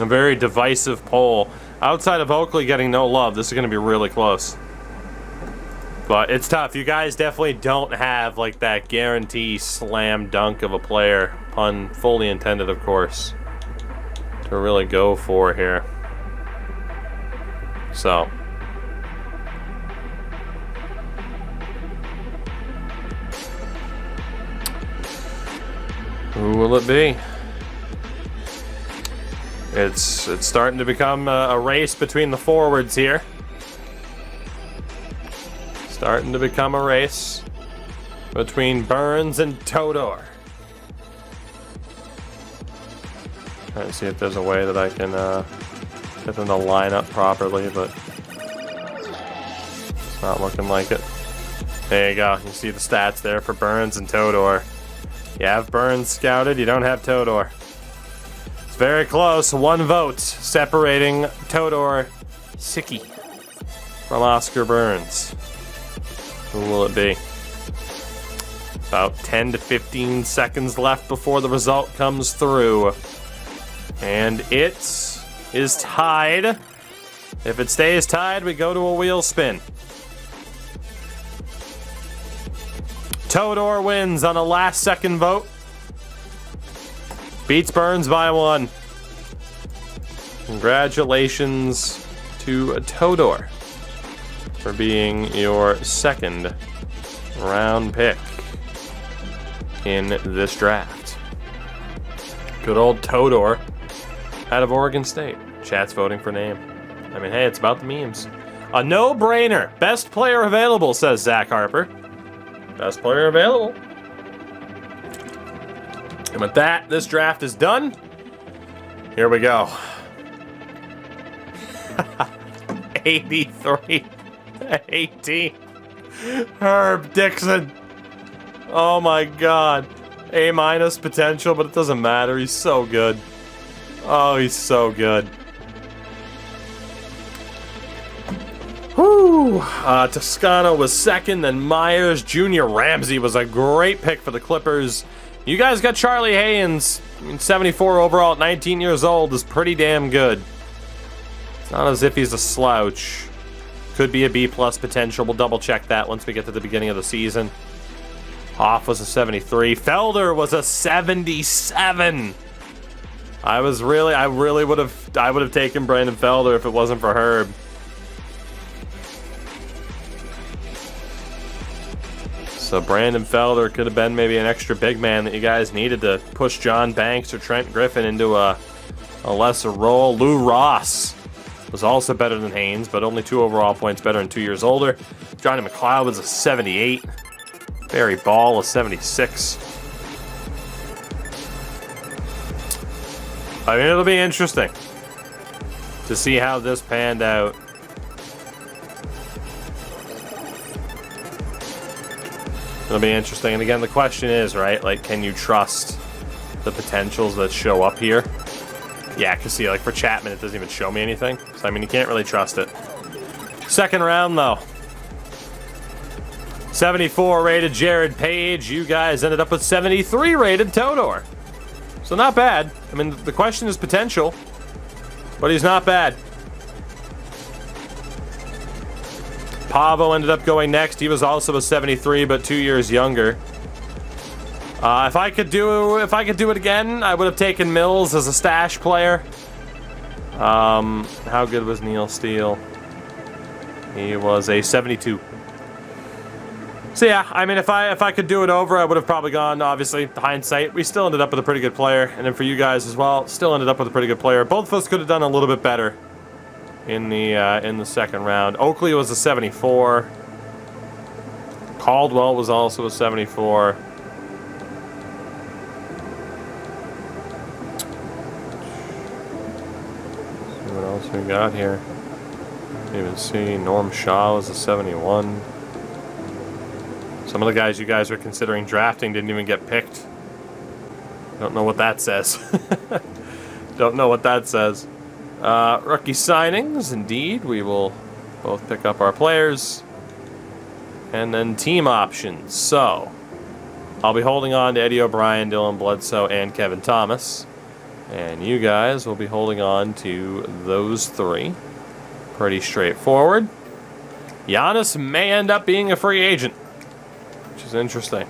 a very divisive poll. Outside of Oakley getting no love, this is going to be really close. But it's tough. You guys definitely don't have like that guarantee slam dunk of a player, pun fully intended, of course, to really go for here. So. Who will it be? It's starting to become a race between the forwards here. Starting to become a race between Burns and Todor. Trying to see if there's a way that I can get them to line up properly, but it's not looking like it. There you go. You see the stats there for Burns and Todor. You have Burns scouted, you don't have Todor. It's very close. 1 vote separating Todor Sicky from Oscar Burns. Who will it be? About 10 to 15 seconds left before the result comes through. And it is tied. If it stays tied, we go to a wheel spin. Todor wins on a last-second vote. Beats Burns by 1. Congratulations to Todor for being your 2nd round pick in this draft. Good old Todor out of Oregon State. Chat's voting for name. I mean, hey, it's about the memes. A no-brainer. Best player available, says Zach Harper. Best player available. And with that, this draft is done. Here we go. 83-18. Herb Dixon. Oh my God. A- potential, but it doesn't matter. He's so good. Oh, he's so good. Whew. Toscano was 2nd, then Myers. Junior Ramsey was a great pick for the Clippers. You guys got Charlie Haynes. 74 overall at 19 years old is pretty damn good. It's not as if he's a slouch. Could be a B+ potential. We'll double check that once we get to the beginning of the season. Hoff was a 73. Felder was a 77. I would have taken Brandon Felder if it wasn't for Herb. So Brandon Felder could have been maybe an extra big man that you guys needed to push John Banks or Trent Griffin into a lesser role. Lou Ross was also better than Haynes, but only 2 overall points better and 2 years older. Johnny McLeod was a 78. Barry Ball a 76. I mean, it'll be interesting to see how this panned out. It'll be interesting. And again, the question is, right, like, can you trust the potentials that show up here? Yeah, because see, like, for Chapman, it doesn't even show me anything. So, I mean, you can't really trust it. Second round, though. 74 rated Jared Page. You guys ended up with 73 rated Todor. So not bad. I mean, the question is potential, but he's not bad. Pavo ended up going next. He was also a 73, but 2 years younger. If I could do it again, I would have taken Mills as a stash player. How good was Neil Steele? He was a 72. So yeah, I mean, if I could do it over, I would have probably gone, obviously, hindsight. We still ended up with a pretty good player. And then for you guys as well, still ended up with a pretty good player. Both of us could have done a little bit better in the second round. Oakley was a 74. Caldwell was also a 74. See what else we got here. Didn't even see. Norm Shaw was a 71. Some of the guys you guys are considering drafting didn't even get picked. Don't know what that says. Don't know what that says. Rookie signings, indeed. We will both pick up our players. And then team options. So, I'll be holding on to Eddie O'Brien, Dylan Bledsoe, and Kevin Thomas. And you guys will be holding on to those 3. Pretty straightforward. Giannis may end up being a free agent, which is interesting.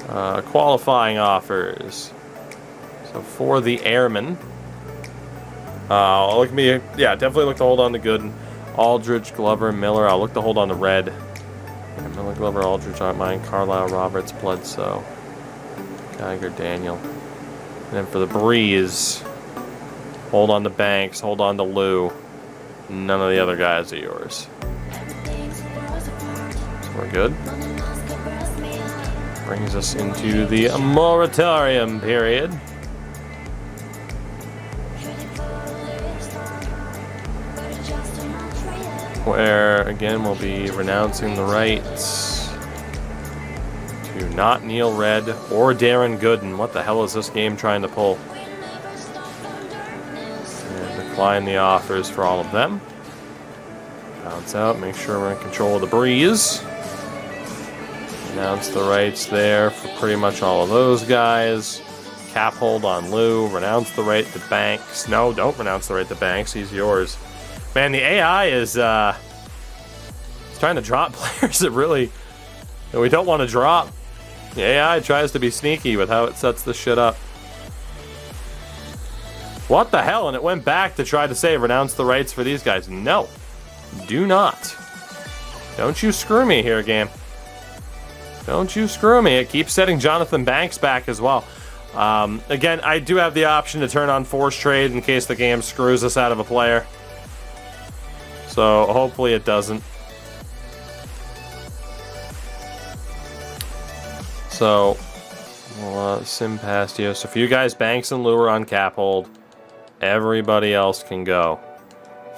Qualifying offers. So for the Airmen, definitely look to hold on to Gooden. Aldridge, Glover, Miller. I'll look to hold on to Red. Yeah, Miller, Glover, Aldridge aren't mine. Carlisle, Roberts, Bledsoe, Geiger, Daniel. And then for the Breeze, hold on to Banks, hold on to Lou. None of the other guys are yours. So we're good. Brings us into the moratorium period. Where, again, we'll be renouncing the rights to not Neil Red or Darren Gooden. What the hell is this game trying to pull? And decline the offers for all of them. Bounce out, make sure we're in control of the Breeze. Renounce the rights there for pretty much all of those guys. Cap hold on Lou. Renounce the right to Banks. No, don't renounce the right to Banks. He's yours. Man, the AI is trying to drop players that we don't want to drop. The AI tries to be sneaky with how it sets this shit up. What the hell? And it went back to try to say renounce the rights for these guys. No, do not. Don't you screw me here, game. Don't you screw me. It keeps setting Jonathan Banks back as well. Again, I do have the option to turn on force trade in case the game screws us out of a player. So hopefully it doesn't. So we'll sim past you. So for you guys, Banks and Lou are on cap hold. Everybody else can go.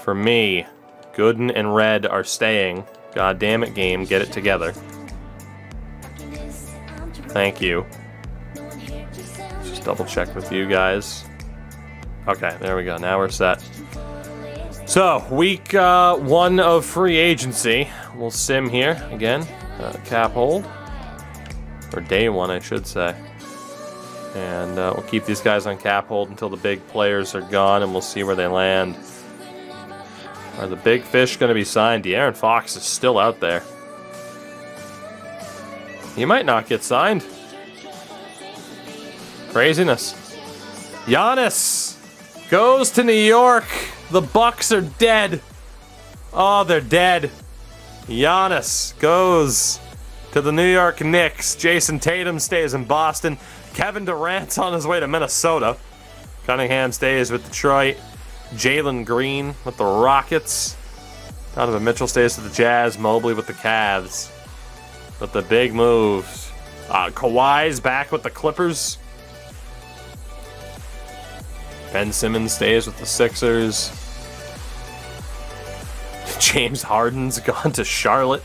For me, Gooden and Red are staying. God damn it, game. Get it together. Thank you. Just double check with you guys. Okay, there we go. Now we're set. So, week 1 of free agency. We'll sim here again. Cap hold. Or day 1, I should say. And we'll keep these guys on cap hold until the big players are gone, and we'll see where they land. Are the big fish going to be signed? De'Aaron Fox is still out there. He might not get signed. Craziness. Giannis goes to New York. The Bucks are dead. Oh, they're dead. Giannis goes to the New York Knicks. Jason Tatum stays in Boston. Kevin Durant's on his way to Minnesota. Cunningham stays with Detroit. Jalen Green with the Rockets. Donovan Mitchell stays with the Jazz. Mobley with the Cavs. But the big moves. Kawhi's back with the Clippers. Ben Simmons stays with the Sixers. James Harden's gone to Charlotte.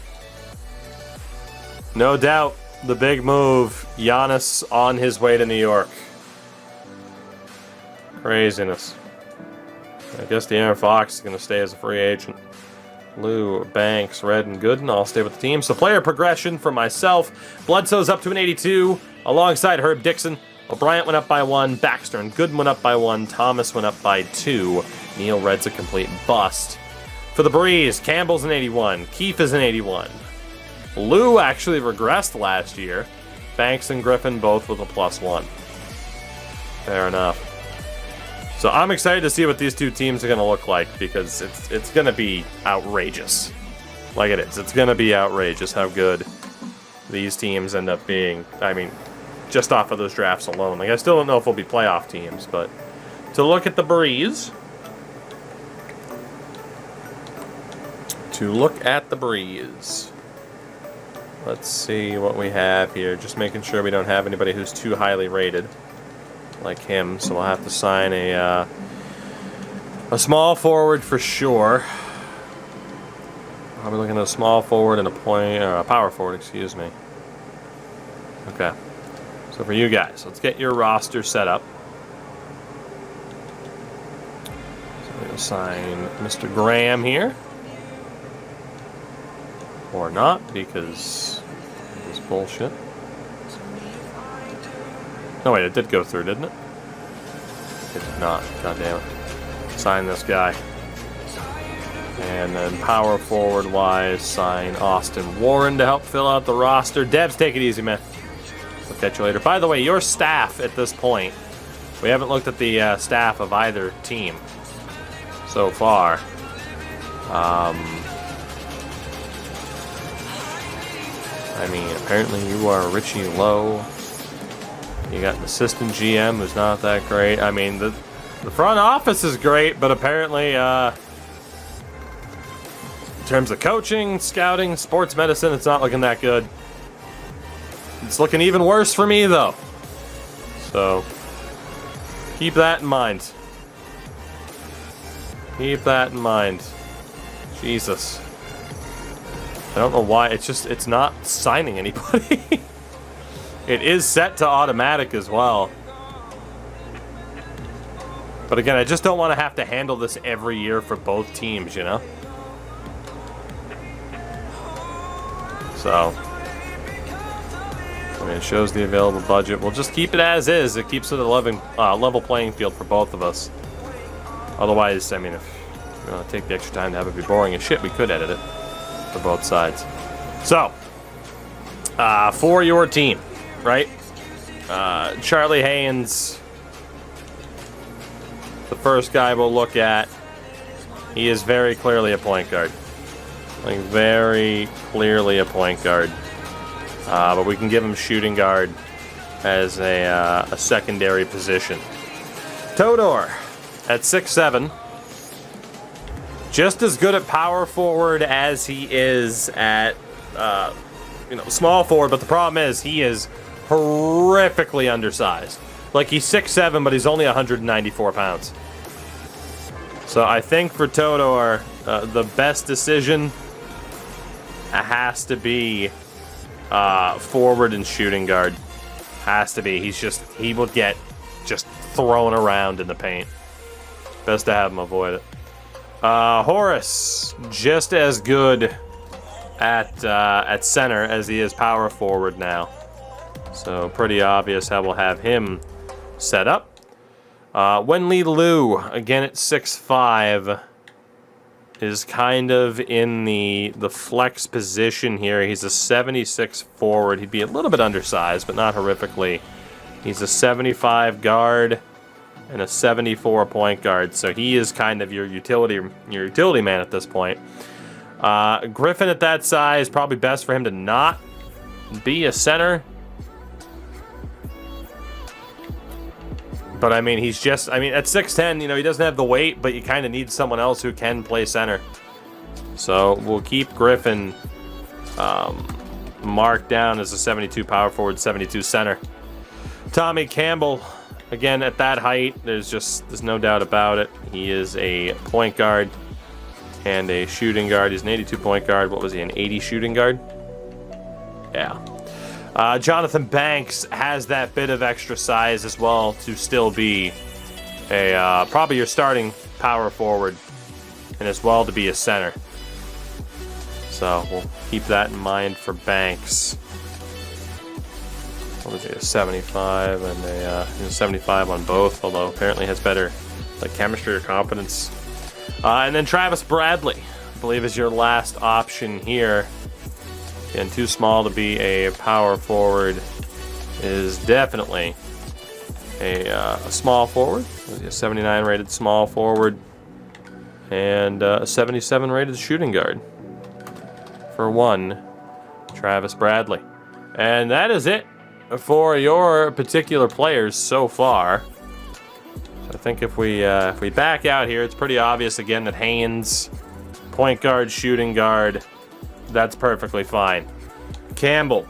No doubt, the big move. Giannis on his way to New York. Craziness. I guess De'Aaron Fox is going to stay as a free agent. Lou, Banks, Red, and Gooden all stay with the team. So player progression for myself. Bledsoe's up to an 82 alongside Herb Dixon. O'Bryant went up by 1. Baxter and Gooden went up by 1. Thomas went up by 2. Neil Red's a complete bust. For the Breeze, Campbell's an 81. Keefe is an 81. Lou actually regressed last year. Banks and Griffin both with a +1. Fair enough. So I'm excited to see what these two teams are going to look like because it's going to be outrageous. Like it is. It's going to be outrageous how good these teams end up being. I mean, just off of those drafts alone. Like I still don't know if we'll be playoff teams, but to look at the Breeze. Let's see what we have here. Just making sure we don't have anybody who's too highly rated like him. So we'll have to sign a small forward for sure. I'll be looking at a small forward and a power forward, excuse me. Okay. So for you guys, let's get your roster set up. So we'll sign Mr. Graham here. Or not, because of this bullshit. No, wait, it did go through, didn't it? It did not. God damn it. Sign this guy. And then power forward-wise, sign Austin Warren to help fill out the roster. Debs, take it easy, man. We'll catch you later. By the way, your staff at this point, we haven't looked at the staff of either team so far. I mean, apparently you are Richie Lowe. You got an assistant GM who's not that great. I mean, the front office is great, but apparently, in terms of coaching, scouting, sports medicine, it's not looking that good. It's looking even worse for me, though. So, keep that in mind. Keep that in mind. Jesus. I don't know why. It's not signing anybody. It is set to automatic as well. But again, I just don't want to have to handle this every year for both teams, you know? So, I mean, it shows the available budget. We'll just keep it as is. It keeps it a level playing field for both of us. Otherwise, I mean, if we want to take the extra time to have it be boring as shit, we could edit it for both sides. So, for your team, right? Charlie Haynes, the first guy we'll look at. He is very clearly a point guard. Like, very clearly a point guard. But we can give him shooting guard as a secondary position. Todor at 6'7". Just as good at power forward as he is at small forward, but the problem is he is horrifically undersized. Like, he's 6'7", but he's only 194 pounds. So I think for Todor, the best decision has to be forward and shooting guard. Has to be. He will get just thrown around in the paint. Best to have him avoid it. Horace, just as good at center as he is power forward now. So pretty obvious how we'll have him set up. Wenli Liu, again at 6'5". is kind of in the flex position here. He's a 76 forward. He'd be a little bit undersized, but not horrifically. He's a 75 guard and a 74 point guard, so he is kind of your utility man at this point. Griffin at that size, probably best for him to not be a center. But I mean, he's just, I mean, at 6'10", you know, he doesn't have the weight, but you kind of need someone else who can play center. So we'll keep Griffin marked down as a 72 power forward, 72 center. Tommy Campbell, again, at that height, there's no doubt about it. He is a point guard and a shooting guard. He's an 82 point guard. What was he, an 80 shooting guard? Yeah. Jonathan Banks has that bit of extra size as well to still be a probably your starting power forward, and as well to be a center. So we'll keep that in mind for Banks. What was he, a 75 and a 75 on both, although apparently has better like chemistry or confidence. And then Travis Bradley, I believe, is your last option here. Again, too small to be a power forward, is definitely a small forward. A 79 rated small forward and a 77 rated shooting guard for one Travis Bradley. And that is it for your particular players so far. So I think if we back out here, it's pretty obvious again that Haynes, point guard, shooting guard, that's perfectly fine. Campbell,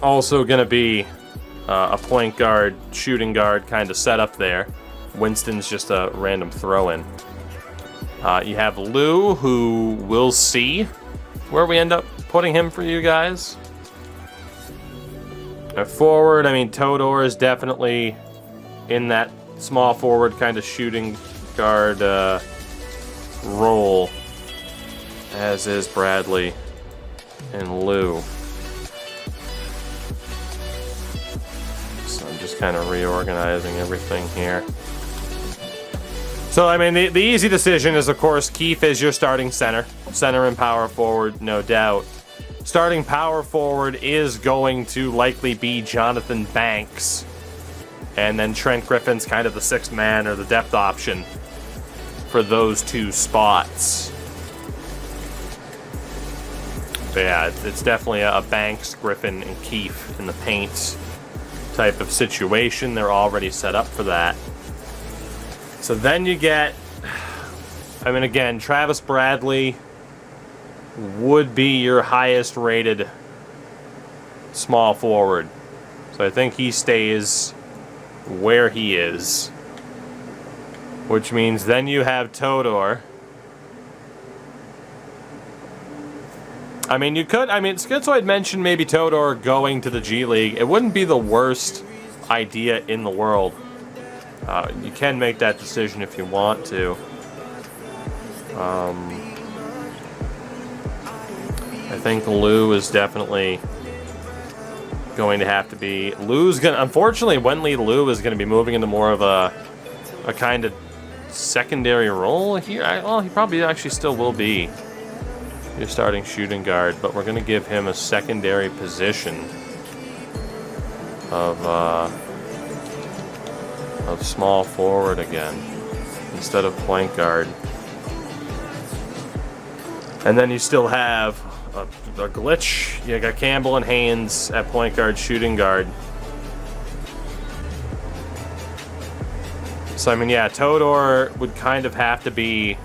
also going to be a point guard, shooting guard kind of setup there. Winston's just a random throw-in. You have Lou, who we'll see where we end up putting him for you guys. At forward, I mean, Todor is definitely in that small forward kind of shooting guard role, as is Bradley and Lou. So I'm just kind of reorganizing everything here. So, I mean, the easy decision is, of course, Keefe is your starting center. Center and power forward, no doubt. Starting power forward is going to likely be Jonathan Banks. And then Trent Griffin's kind of the sixth man or the depth option for those two spots. But yeah, it's definitely a Banks, Griffin, and Keefe in the paint type of situation. They're already set up for that. So then you get, I mean, again, Travis Bradley would be your highest rated small forward. So I think he stays where he is, which means then you have Todor. I mean, you could, I mean, so I'd mention maybe Todor going to the G League. It wouldn't be the worst idea in the world. You can make that decision if you want to. I think Lou is definitely going to have to be. Unfortunately, Wentley Lou is going to be moving into more of a kind of secondary role here. Well, he probably actually still will be your starting shooting guard, but we're going to give him a secondary position of small forward again instead of point guard. And then you still have a glitch. You got Campbell and Haynes at point guard, shooting guard. So I mean, yeah, Todor would kind of have to be.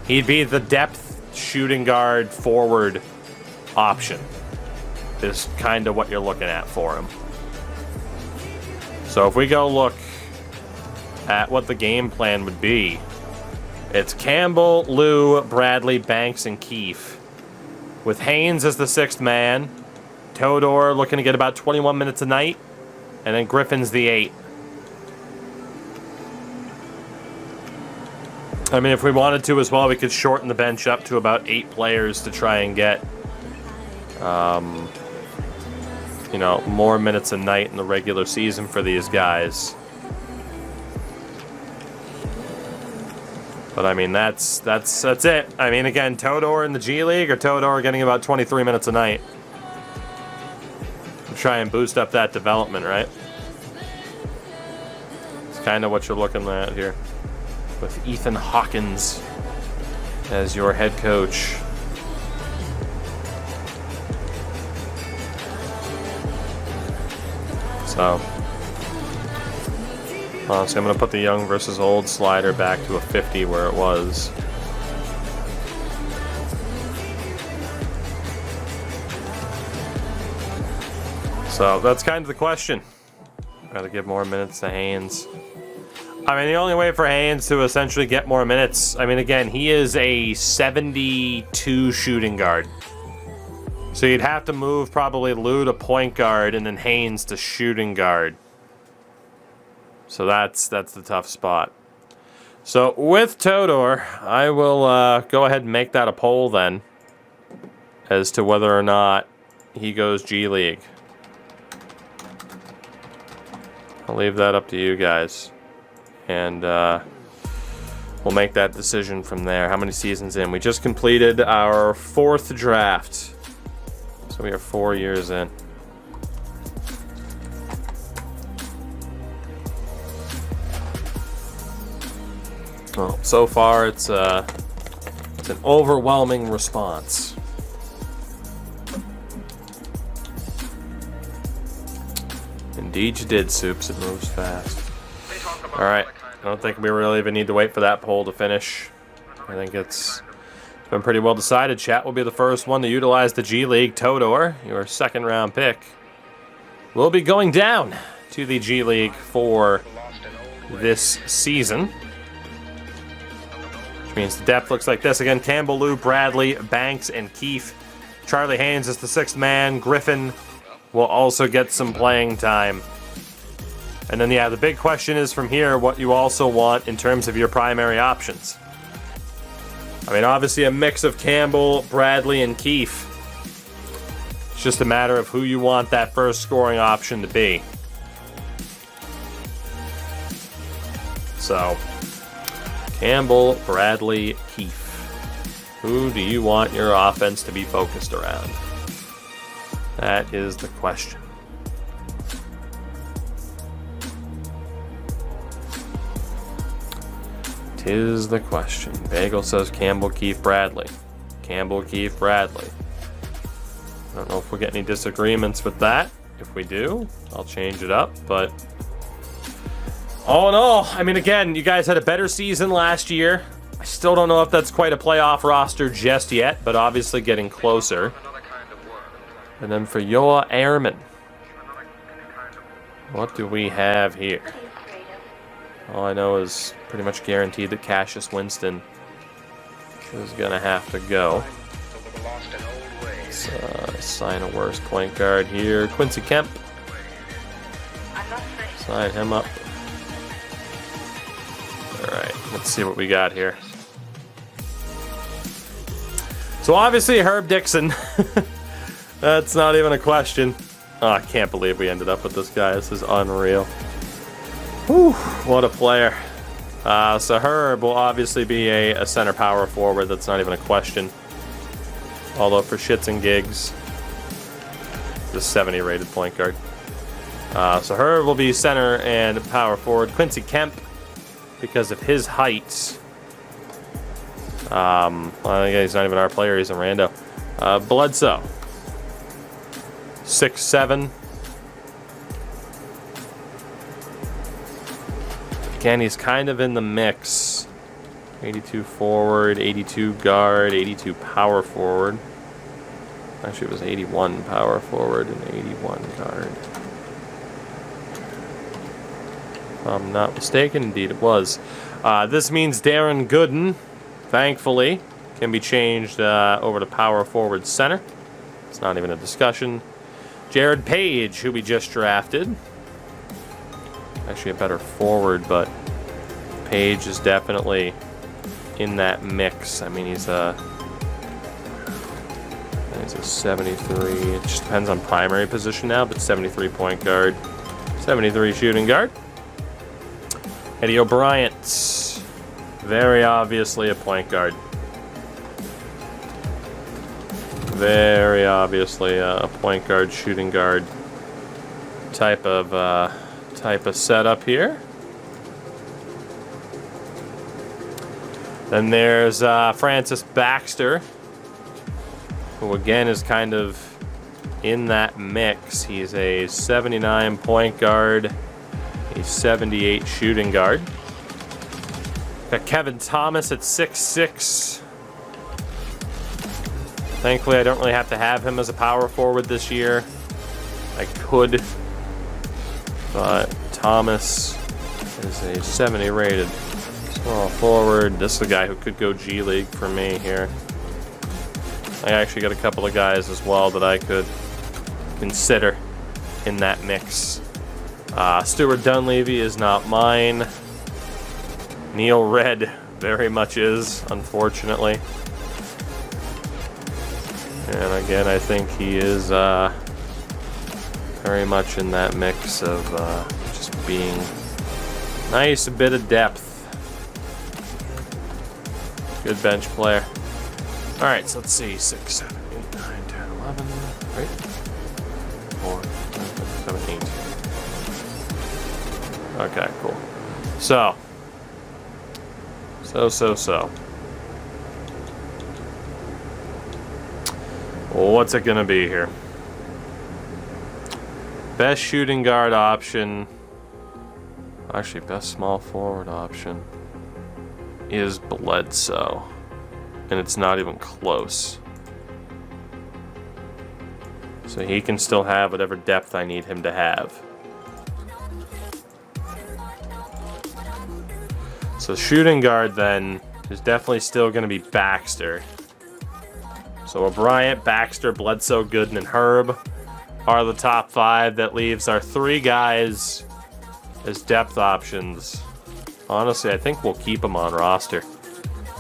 He'd be the depth shooting guard forward option. Is kind of what you're looking at for him. So if we go look at what the game plan would be, it's Campbell, Lou, Bradley, Banks, and Keefe, with Haynes as the sixth man, Todor looking to get about 21 minutes a night, and then Griffin's the 8. I mean, if we wanted to as well, we could shorten the bench up to about 8 players to try and get, you know, more minutes a night in the regular season for these guys. But I mean, that's it. I mean, again, Todor in the G League or Todor getting about 23 minutes a night. Try and boost up that development, right? It's kind of what you're looking at here with Ethan Hawkins as your head coach. So, honestly, I'm going to put the young versus old slider back to a 50 where it was. So that's kind of the question. Got to give more minutes to Haynes. I mean, the only way for Haynes to essentially get more minutes, I mean, again, he is a 72 shooting guard. So you'd have to move probably Lou to point guard and then Haynes to shooting guard. So that's the tough spot. So with Todor, I will go ahead and make that a poll then as to whether or not he goes G League. I'll leave that up to you guys. And we'll make that decision from there. How many seasons in? We just completed our 4th draft. So we are 4 years in. Well, so far it's an overwhelming response. Indeed you did, Soups. It moves fast. Alright. I don't think we really even need to wait for that poll to finish. I think it's been pretty well decided. Chat will be the first one to utilize the G League. Todor, your 2nd round pick, will be going down to the G League for this season. Which means the depth looks like this. Again, Campbell, Lou, Bradley, Banks, and Keefe. Charlie Haynes is the 6th man. Griffin will also get some playing time. And then, yeah, the big question is from here what you also want in terms of your primary options. I mean, obviously a mix of Campbell, Bradley, and Keefe. It's just a matter of who you want that first scoring option to be. So, Campbell, Bradley, Keefe. Who do you want your offense to be focused around? That is the question. Tis the question. Bagel says Campbell, Keefe, Bradley. Campbell, Keefe, Bradley. I don't know if we'll get any disagreements with that. If we do, I'll change it up. But all in all, I mean, again, you guys had a better season last year. I still don't know if that's quite a playoff roster just yet, but obviously getting closer. And then for Yoa Airman, what do we have here? All I know is pretty much guaranteed that Cassius Winston is going to have to go. Let's sign a worse point guard here. Quincy Kemp. Sign him up. Alright, let's see what we got here. So obviously Herb Dixon. That's not even a question. Oh, I can't believe we ended up with this guy. This is unreal. Whew, what a player. So Herb will obviously be a center power forward. That's not even a question. Although for shits and gigs, the 70 rated point guard. So Herb will be center and power forward. Quincy Kemp, because of his height. Well, I think he's not even our player. He's a rando. Bledsoe. 6'7". Again, he's kind of in the mix. 82 forward, 82 guard, 82 power forward. Actually, it was 81 power forward and 81 guard. If I'm not mistaken, indeed it was. This means Darren Gooden, thankfully, can be changed over to power forward center. It's not even a discussion. Jared Page, who we just drafted. Actually a better forward, but Page is definitely in that mix. I mean, he's a 73. It just depends on primary position now, but 73 point guard, 73 shooting guard. Eddie O'Brien. Very obviously a point guard. Very obviously a point guard, shooting guard type of setup here. Then there's Francis Baxter, who again is kind of in that mix. He's a 79 point guard, a 78 shooting guard. Got Kevin Thomas at 6'6". Thankfully, I don't really have to have him as a power forward this year. I could, but Thomas is a 70 rated small forward. This is a guy who could go G League for me here. I actually got a couple of guys as well that I could consider in that mix. Stuart Dunleavy is not mine. Neil Red very much is, unfortunately. And again, I think he is very much in that mix of just being nice, a bit of depth. Good bench player. All right, so let's see. 6, 7, 8, 9, 10, 11, right? 4, 5, 6, 7, 8. Okay, cool. So. Well, what's it gonna be here? Best shooting guard option, actually best small forward option, is Bledsoe. And it's not even close. So he can still have whatever depth I need him to have. So shooting guard then is definitely still going to be Baxter. So Bryant, Baxter, Bledsoe, Gooden, and Herb are the top 5. That leaves our 3 guys as depth options. Honestly, I think we'll keep them on roster.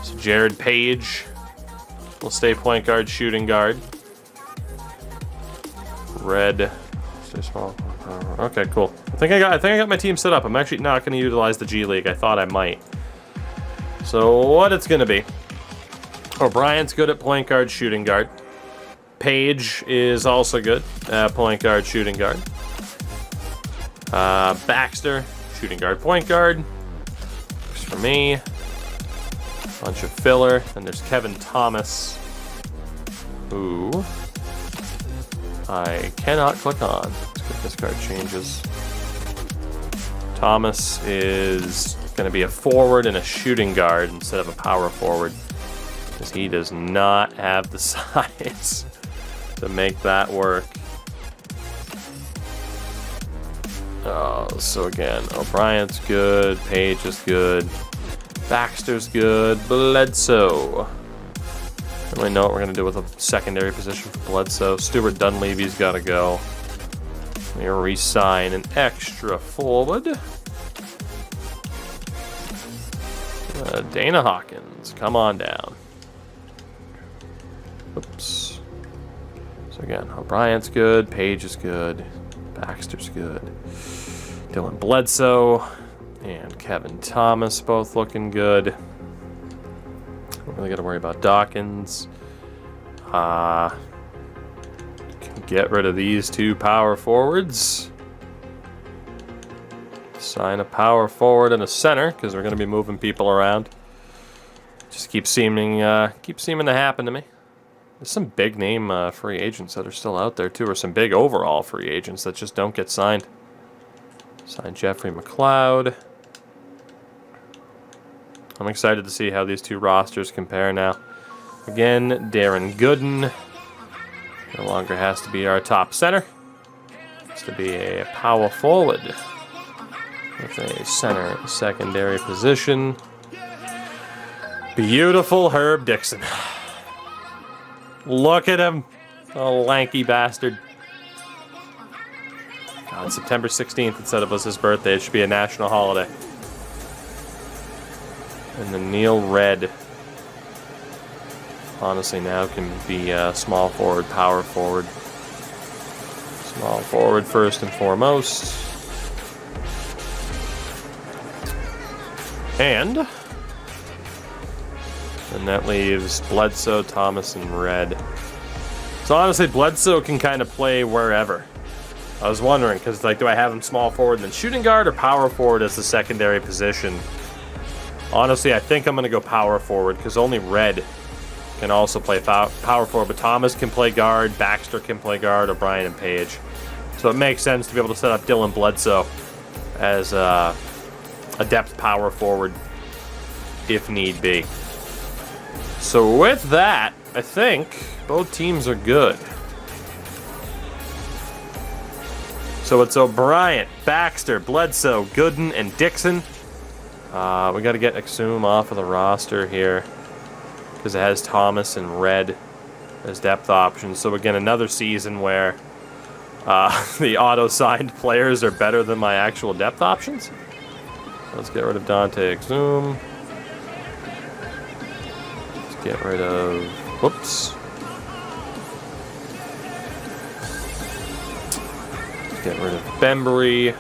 So Jared Page will stay point guard, shooting guard. Red, stay small. Okay, cool. I think I got my team set up. I'm actually not going to utilize the G League. I thought I might. So what it's going to be? O'Brien's good at point guard, shooting guard. Page is also good at point guard, shooting guard. Baxter, shooting guard, point guard. Works for me. Bunch of filler. And there's Kevin Thomas, who I cannot click on. Let's get this card changes. Thomas is going to be a forward and a shooting guard instead of a power forward, because he does not have the size to make that work. So again, O'Brien's good, Page is good, Baxter's good, Bledsoe. I don't really know what we're going to do with a secondary position for Bledsoe. Stuart Dunleavy's got to go. We re-sign an extra forward. Dana Hawkins, come on down. Oops. So again, O'Brien's good, Page is good, Baxter's good. Dylan Bledsoe and Kevin Thomas both looking good. Don't really got to worry about Dawkins. Can get rid of these 2 power forwards. Sign a power forward and a center, because we're going to be moving people around. Just keeps seeming to happen to me. There's some big name free agents that are still out there too, or some big overall free agents that just don't get signed. Sign Jeffrey McLeod. I'm excited to see how these 2 rosters compare now. Again, Darren Gooden no longer has to be our top center. Has to be a power forward with a center secondary position. Beautiful Herb Dixon. Look at him. A lanky bastard. God, September 16th instead of was his birthday. It should be a national holiday. And the Neil Red, honestly, now can be small forward, power forward. Small forward first and foremost. And And that leaves Bledsoe, Thomas, and Red. So honestly, Bledsoe can kind of play wherever. I was wondering, because like, do I have him small forward and then shooting guard, or power forward as the secondary position? Honestly, I think I'm going to go power forward, because only Red can also play power forward. But Thomas can play guard, Baxter can play guard, O'Brien and Page. So it makes sense to be able to set up Dylan Bledsoe as a depth power forward if need be. So with that, I think both teams are good. So it's O'Brien, Baxter, Bledsoe, Gooden, and Dixon. We got to get Exum off of the roster here because it has Thomas and Red as depth options. So again, another season where the auto-signed players are better than my actual depth options. Let's get rid of Dante Exum. Let's get rid of... Whoops. Let's get rid of Bembry.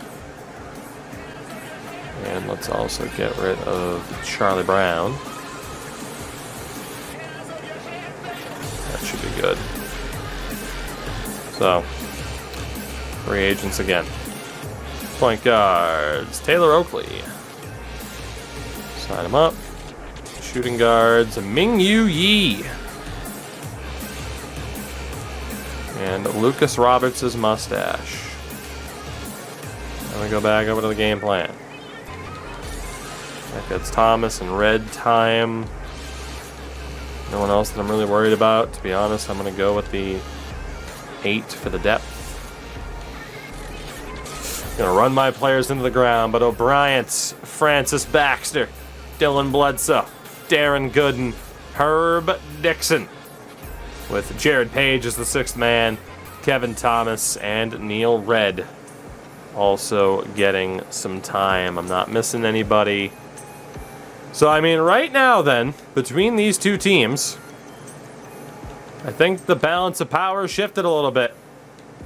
And let's also get rid of Charlie Brown. That should be good. So, free agents again. Point guards, Taylor Oakley. Sign him up. Shooting guards, Mingyu Yi. And Lucas Roberts' mustache. Then we go back over to the game plan. That gets Thomas and Red time. No one else that I'm really worried about. To be honest, I'm going to go with the 8 for the depth. Going to run my players into the ground, but O'Brien's, Francis Baxter, Dylan Bledsoe, Darren Gooden, Herb Dixon, with Jared Page as the 6th man, Kevin Thomas, and Neil Red also getting some time. I'm not missing anybody. So, I mean, right now, then, between these two teams, I think the balance of power shifted a little bit.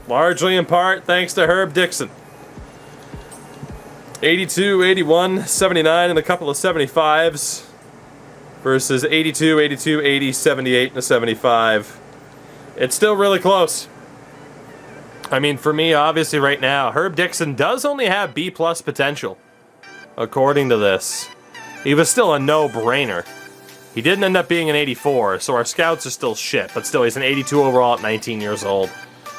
Largely in part thanks to Herb Dixon. 82, 81, 79, and a couple of 75s versus 82, 82, 80, 78, and a 75. It's still really close. I mean, for me, obviously, right now, Herb Dixon does only have B+ potential, according to this. He was still a no-brainer. He didn't end up being an 84, so our scouts are still shit, but still, he's an 82 overall at 19 years old.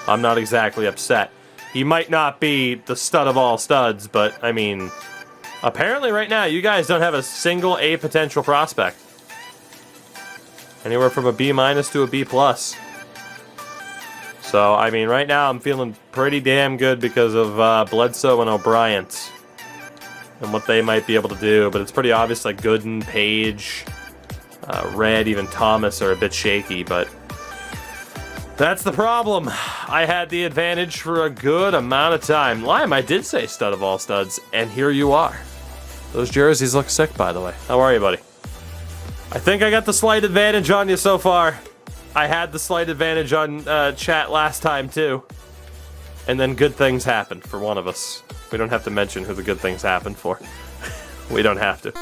I'm not exactly upset. He might not be the stud of all studs, but, I mean, apparently right now, you guys don't have a single A potential prospect. Anywhere from a B- to a B+. So, I mean, right now, I'm feeling pretty damn good because of Bledsoe and O'Brien and what they might be able to do, but it's pretty obvious, like, Gooden, Page, Red, even Thomas are a bit shaky, but that's the problem. I had the advantage for a good amount of time. Lime, I did say stud of all studs, and here you are. Those jerseys look sick, by the way. How are you, buddy? I think I got the slight advantage on you so far. I had the slight advantage on chat last time, too. And then good things happened for one of us. We don't have to mention who the good things happened for. We don't have to.